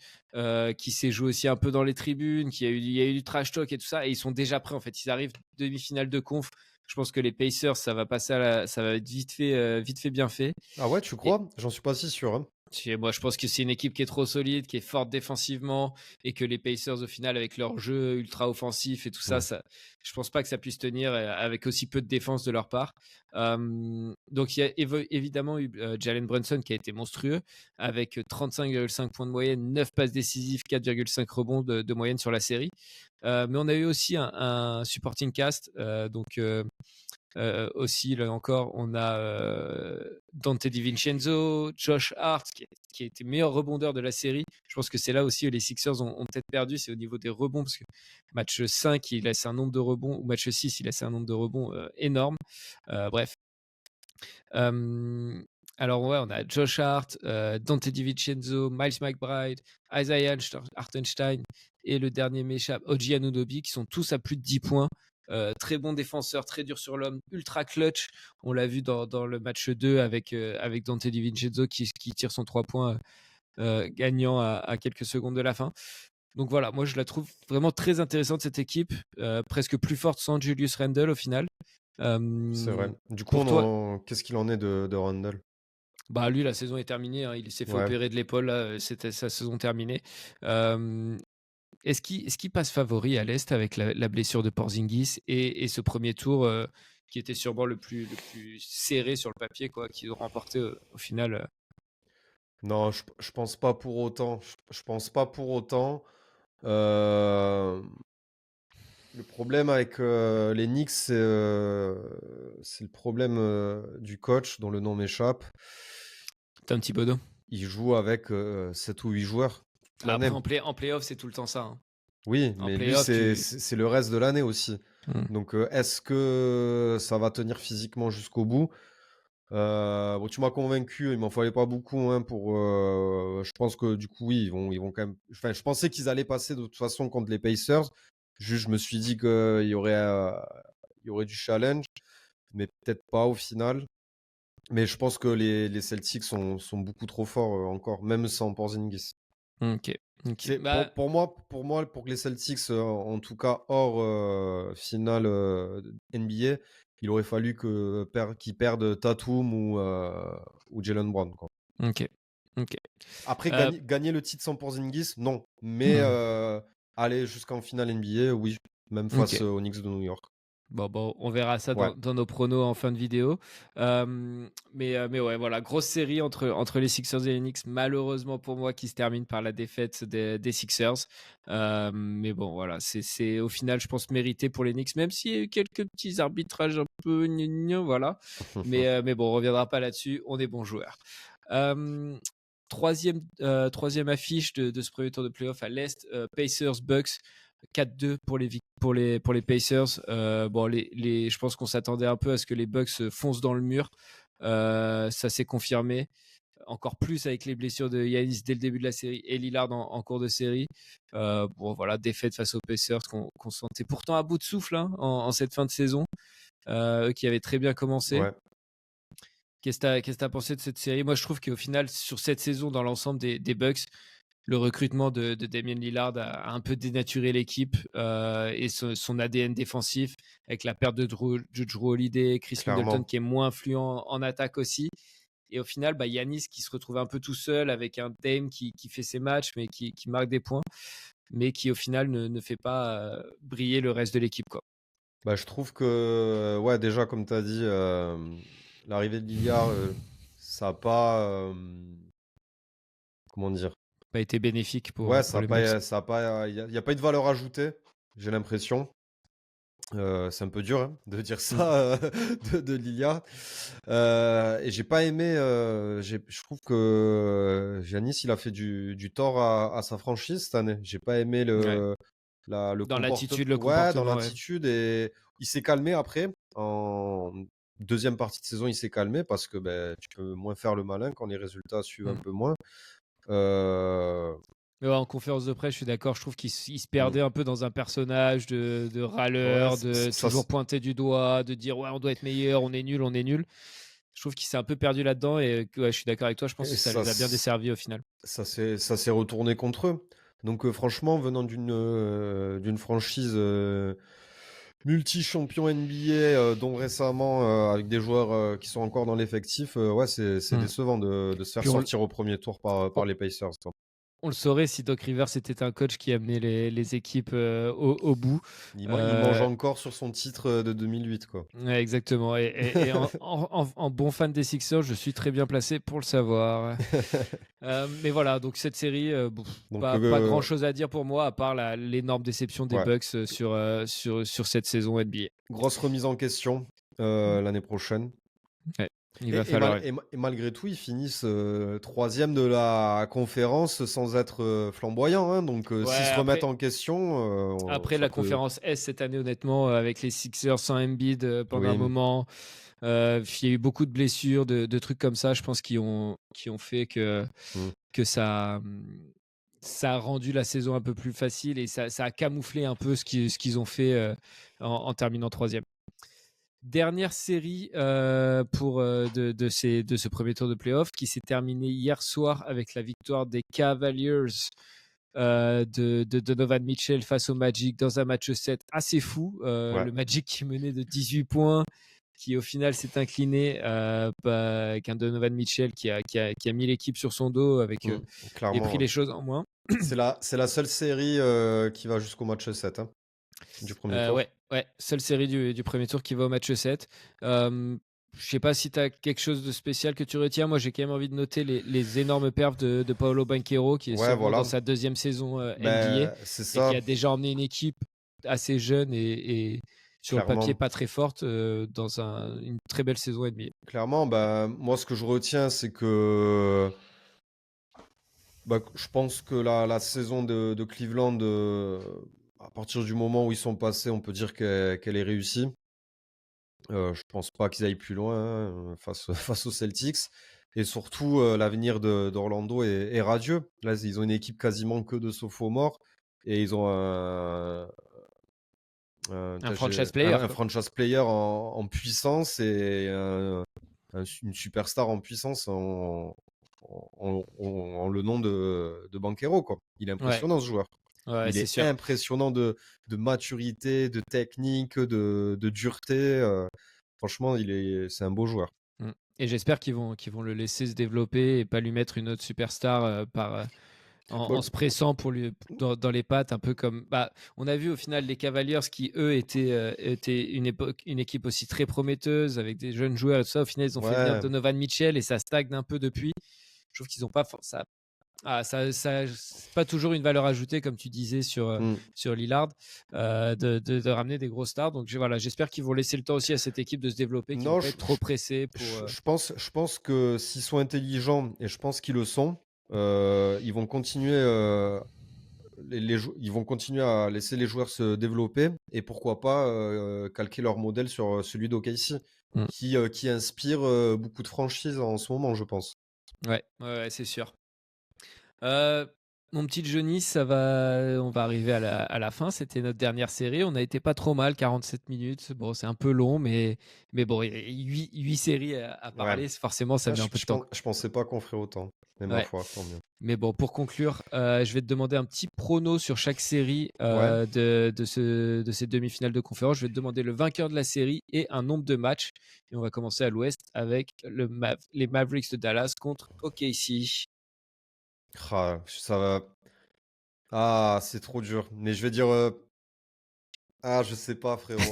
qui s'est jouée aussi un peu dans les tribunes, il y a eu du trash talk et tout ça et ils sont déjà prêts, en fait. Ils arrivent demi-finale de conf. Je pense que les Pacers, ça va être vite fait, bien fait. Ah ouais, tu Et crois? J'en suis pas si sûr, hein. moi, je pense que c'est une équipe qui est trop solide, qui est forte défensivement, et que les Pacers, au final, avec leur jeu ultra offensif et tout ça, Ouais. je pense pas que ça puisse tenir avec aussi peu de défense de leur part. Donc, il y a évidemment eu Jalen Brunson qui a été monstrueux, avec 35,5 points de moyenne, 9 passes décisives, 4,5 rebonds de moyenne sur la série. Mais on a eu aussi un supporting cast, aussi, là encore, on a Dante DiVincenzo, Josh Hart, qui a été meilleur rebondeur de la série. Je pense que c'est là aussi où les Sixers ont peut-être perdu, c'est au niveau des rebonds, parce que match 5, il laisse un nombre de rebonds, ou match 6, il laisse un nombre de rebonds énorme. Bref. Alors, ouais, on a Josh Hart, Dante DiVincenzo, Miles McBride, Isaiah Hartenstein, et le dernier m'échappe, OG Anunoby, qui sont tous à plus de 10 points. Très bon défenseur, très dur sur l'homme, ultra clutch. On l'a vu dans le match 2 avec Dante DiVincenzo qui tire son 3 points gagnant à quelques secondes de la fin. Donc voilà, moi je la trouve vraiment très intéressante cette équipe, presque plus forte sans Julius Randle au final. C'est vrai. Du coup, Pour toi, qu'est-ce qu'il en est de Randle? bah lui la saison est terminée, hein, il s'est fait Ouais. opérer de l'épaule, là, c'était sa saison terminée. Euh, est-ce qu'il passe favori à l'Est avec la blessure de Porzingis et ce premier tour qui était sûrement le plus serré sur le papier, quoi, qu'ils ont remporté au final. Non, je pense pas pour autant. Je pense pas pour autant. Euh, le problème avec les Knicks, c'est le problème du coach, dont le nom m'échappe. T'as un petit Bodo. Il joue avec 7 ou 8 joueurs toute Après, l'année. en playoff, c'est tout le temps ça, hein. Oui, En mais lui, playoff, tu. c'est le reste de l'année aussi. Hmm. Donc, est-ce que ça va tenir physiquement jusqu'au bout? Bon, tu m'as convaincu, il m'en fallait pas beaucoup, hein, pour. Je pense que du coup, oui, ils vont quand même. Enfin, je pensais qu'ils allaient passer de toute façon contre les Pacers. Juste, je me suis dit il y aurait du challenge, mais peut-être pas au final. Mais je pense que les Celtics sont beaucoup trop forts encore, même sans Porzingis. Ok, ok. C'est Bah, pour que les Celtics, en tout cas hors finale NBA, il aurait fallu qu'ils perdent Tatum ou Jalen Brown, quoi. ok, ok. Après, Euh, gagner le titre sans Porzingis, non. Mais hmm, aller jusqu'en finale NBA, oui. Même ok. face aux Knicks de New York. Bon, on verra ça Ouais. dans nos pronos en fin de vidéo. Mais ouais, voilà, grosse série entre les Sixers et les Knicks, malheureusement pour moi, qui se termine par la défaite des Sixers. Mais bon, voilà, c'est au final, je pense, mérité pour les Knicks, même s'il y a eu quelques petits arbitrages un peu gna, voilà. Mais bon, on reviendra pas là-dessus, on est bons joueurs. Troisième affiche de ce premier tour de playoff à l'Est, Pacers-Bucks. 4-2 pour les Pacers. Bon, je pense qu'on s'attendait un peu à ce que les Bucks foncent dans le mur. Ça s'est confirmé. Encore plus avec les blessures de Giannis dès le début de la série et Lillard en cours de série. Bon, voilà, défaite face aux Pacers qu'on sentait pourtant à bout de souffle, hein, en cette fin de saison. Eux qui avaient très bien commencé. Ouais. Qu'est-ce que tu as pensé de cette série? Moi, je trouve qu'au final, sur cette saison, dans l'ensemble des Bucks, le recrutement de Damien Lillard a un peu dénaturé l'équipe et son ADN défensif avec la perte de Drew Holiday, Chris Middleton Clairement. qui est moins influent en attaque aussi. Et au final, bah, Giannis qui se retrouve un peu tout seul avec un Dame qui fait ses matchs mais qui marque des points, mais qui au final ne fait pas briller le reste de l'équipe, quoi. Bah, je trouve que, ouais, déjà, comme tu as dit, l'arrivée de Lillard, ça n'a pas. Comment dire? Pas été bénéfique Ouais, pour les Bucks. ça a pas, il y a pas eu de valeur ajoutée, j'ai l'impression. C'est un peu dur hein, de dire ça de Lilia. Et j'ai pas aimé. Je trouve que Giannis, il a fait du tort à sa franchise cette année. J'ai pas aimé Ouais. le Dans comportement. l'attitude, le Ouais, dans comportement, ouais. l'attitude. Et il s'est calmé après. En deuxième partie de saison, il s'est calmé parce que ben, tu peux moins faire le malin quand les résultats suivent un Mm. peu moins. Euh, Mais ouais, en conférence de presse, je suis d'accord, je trouve qu'il se mm. perdait un peu dans un personnage de Ouais, râleur, de ça, toujours pointer du doigt, de dire ouais, on doit être meilleur, on est nul, on est nul. Je trouve qu'il s'est un peu perdu là-dedans et que, ouais, je suis d'accord avec toi, je pense et que ça les a bien desservis au final. ça s'est retourné contre eux. Donc franchement, venant d'une franchise multi-champion NBA, dont récemment avec des joueurs qui sont encore dans l'effectif, ouais, c'est Mm. décevant de se faire Puis sortir au premier tour on- par les Pacers, quoi. on le saurait si Doc Rivers était un coach qui amenait les équipes au bout. Il mange Euh, encore sur son titre de 2008, quoi. ouais, exactement. Et en bon fan des Sixers, je suis très bien placé pour le savoir. Mais voilà, donc cette série, Donc, pas grand-chose à dire pour moi, à part l'énorme déception des ouais, Bucks sur cette saison NBA. grosse remise en question l'année prochaine. Ouais, il va falloir. Et malgré tout, ils finissent troisième de la conférence sans être flamboyants, hein. Donc, s'ils Ouais, se remettent en question, après ça la peut. conférence S cette année, honnêtement, avec les Sixers sans Embiid pendant un Oui. moment, il y a eu beaucoup de blessures, de trucs comme ça, je pense, qui ont fait Mm. que ça a rendu la saison un peu plus facile et ça a camouflé un peu ce qu'ils ont fait en terminant troisième. Dernière série de ce premier tour de playoff qui s'est terminé hier soir avec la victoire des Cavaliers de Donovan Mitchell face au Magic dans un match 7 assez fou. Ouais. Le Magic qui menait de 18 points, qui au final s'est incliné avec un Donovan Mitchell qui a mis l'équipe sur son dos Mm. et Clairement, pris ouais. les choses en main. C'est la seule série qui va jusqu'au match 7 hein, du premier tour. Ouais, seule série du premier tour qui va au match 7. Je sais pas si tu as quelque chose de spécial que tu retiens. Moi, j'ai quand même envie de noter les énormes perfs de Paolo Banchero, qui est Ouais, seulement dans voilà. sa deuxième saison NBA Ben, c'est et qui ça, a déjà emmené une équipe assez jeune et sur le papier clairement. pas très forte dans une très belle saison NBA. Clairement, ben, moi, ce que je retiens, c'est que je pense que la saison de Cleveland, à partir du moment où ils sont passés, on peut dire qu'elle est réussie. Je pense pas qu'ils aillent plus loin hein, face aux Celtics. Et surtout, l'avenir d'Orlando est radieux. Là, ils ont une équipe quasiment que de sophomores. Et ils ont Un franchise player, un quoi. franchise player en puissance et une superstar en puissance en le nom de Banchero, quoi. Il est Ouais, impressionnant, ce joueur. ouais, Il c'est est sûr. impressionnant de maturité, de technique, de dureté. Franchement, c'est un beau joueur. Mm. Et j'espère qu'ils vont le laisser se développer et pas lui mettre une autre superstar Bah, en se pressant pour lui dans les pattes, un peu comme on a vu au final les Cavaliers qui eux étaient une équipe aussi très prometteuse avec des jeunes joueurs et tout ça. Au final, ils ont fait venir ouais. Donovan Mitchell et ça stagne un peu depuis. Je trouve qu'ils ont pas ça. Ça c'est pas toujours une valeur ajoutée, comme tu disais Hmm. sur Lillard, de ramener des grosses stars. Donc voilà, j'espère qu'ils vont laisser le temps aussi à cette équipe de se développer, qu'ils vont Non, pas être trop pressés pour. je pense que s'ils sont intelligents, et je pense qu'ils le sont, ils vont continuer, ils vont continuer à laisser les joueurs se développer et pourquoi pas calquer leur modèle sur celui d'OKC, Mm. qui inspire beaucoup de franchises en ce moment, je pense. Ouais, c'est sûr. Euh, Mon petit Johnny, on va arriver à la fin. C'était notre dernière série. On a été pas trop mal, 47 minutes. Bon, c'est un peu long, mais bon, 8 séries à Ouais. parler. Forcément, ça Ah, met un peu de temps. je pensais pas qu'on ferait autant. Mais ma Ouais. foi, tant mieux. Mais bon, pour conclure, je vais te demander un petit prono sur chaque série Ouais. de ces demi-finales de conférence. Je vais te demander le vainqueur de la série et un nombre de matchs. Et on va commencer à l'ouest avec les Mavericks de Dallas contre OKC. Ah, ça va. Ah, c'est trop dur. Mais je vais dire. Ah, je sais pas, frérot.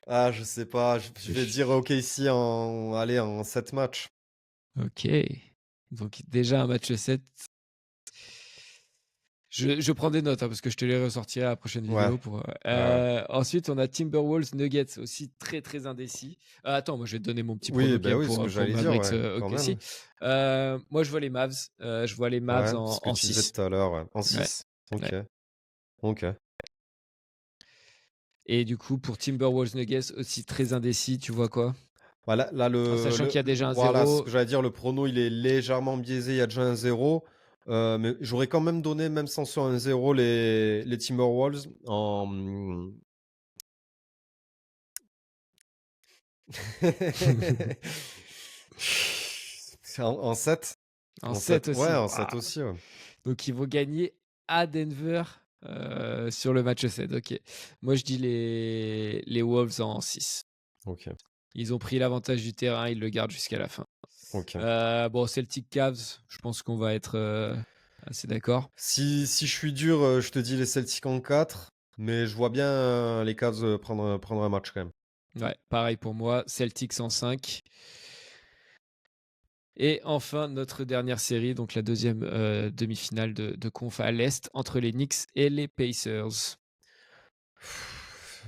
Ah, je sais pas. Je vais dire OKC allez, en 7 matchs. Ok. Donc déjà un match 7. Je prends des notes parce que je te les ressortirai à la prochaine Ouais, vidéo. ouais. Ensuite, on a Timberwolves Nuggets, aussi très très indécis. Attends, moi je vais te donner mon petit Oui, prono quand ben même oui, ce que pour j'allais dire, Mavericks ouais, quand OKC. même. Moi je vois les Mavs. Je vois les Mavs Ouais, ce que en tu disais 6. tout à l'heure, ouais. En Ouais, 6. ouais. Ok, ok. Et du coup, pour Timberwolves Nuggets, aussi très indécis, tu vois quoi? Voilà, là, En sachant qu'il y a déjà un voilà, ce 0. que j'allais dire, le prono, il est légèrement biaisé, il y a déjà un 0. Mais j'aurais quand même donné, même sans sur un 0, les Timberwolves en 7. En En 7 7, ouais, aussi. en Waouh. 7 aussi, ouais. Donc ils vont gagner à Denver sur le match 7. Ok. Moi je dis les Wolves en 6. Ok, Ils ont pris l'avantage du terrain, ils le gardent jusqu'à la fin. ok. Bon, Celtic Cavs, je pense qu'on va être assez d'accord. Si je suis dur, je te dis les Celtics en 4, mais je vois bien les Cavs prendre un match quand même. Ouais, pareil pour moi. Celtics en 5. Et enfin, notre dernière série, donc la deuxième demi-finale de conf à l'Est, entre les Knicks et les Pacers.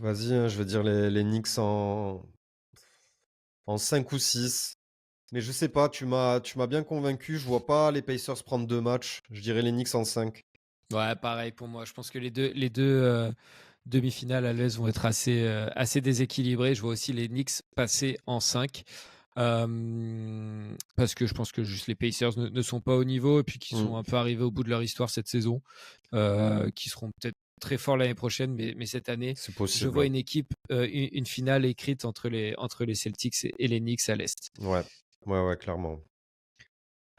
Vas-y, hein, je vais dire les Knicks en 5 ou 6. Mais je sais pas, tu m'as bien convaincu. Je vois pas les Pacers prendre 2 matchs. Je dirais les Knicks en 5. Ouais, pareil pour moi. Je pense que les deux demi-finales à l'Est vont être assez déséquilibrées. Je vois aussi les Knicks passer en 5. Parce que je pense que juste les Pacers ne sont pas au niveau et puis qu'ils Hmm, sont un peu arrivés au bout de leur histoire cette saison, qui seront peut-être très forts l'année prochaine, mais cette année, c'est je possible, vois ouais. une équipe, une finale écrite entre les Celtics et les Knicks à l'Est. Ouais, ouais, ouais, clairement.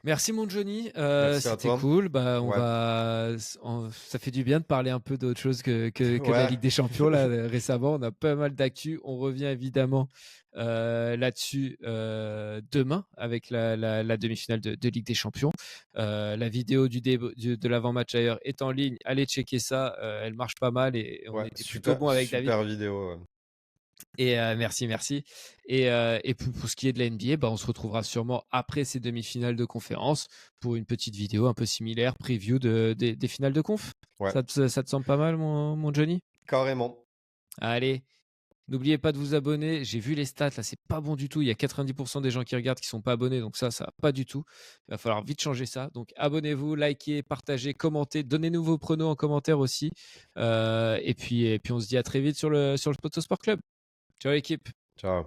Merci mon Johnny, Merci à c'était toi. cool. Bah, Ouais, ça fait du bien de parler un peu d'autre chose que de la ouais, Ligue des Champions là récemment. On a pas mal d'actu. On revient évidemment là-dessus demain avec la demi-finale de Ligue des Champions. La vidéo de l'avant-match ailleurs est en ligne. Allez checker ça. Elle marche pas mal et on ouais, était plutôt super, bon avec David. super vidéo. Ouais. Et merci. Et pour ce qui est de la NBA, bah, on se retrouvera sûrement après ces demi-finales de conférence pour une petite vidéo un peu similaire, preview des finales de conf. Ouais, Ça te semble pas mal, mon Johnny? carrément. Allez, n'oubliez pas de vous abonner. J'ai vu les stats, là, c'est pas bon du tout. Il y a 90% des gens qui regardent qui sont pas abonnés, donc ça va pas du tout. Il va falloir vite changer ça. Donc abonnez-vous, likez, partagez, commentez, donnez-nous vos pronos en commentaire aussi. Et puis on se dit à très vite sur le Sport Club. Ciao l'équipe. Ciao.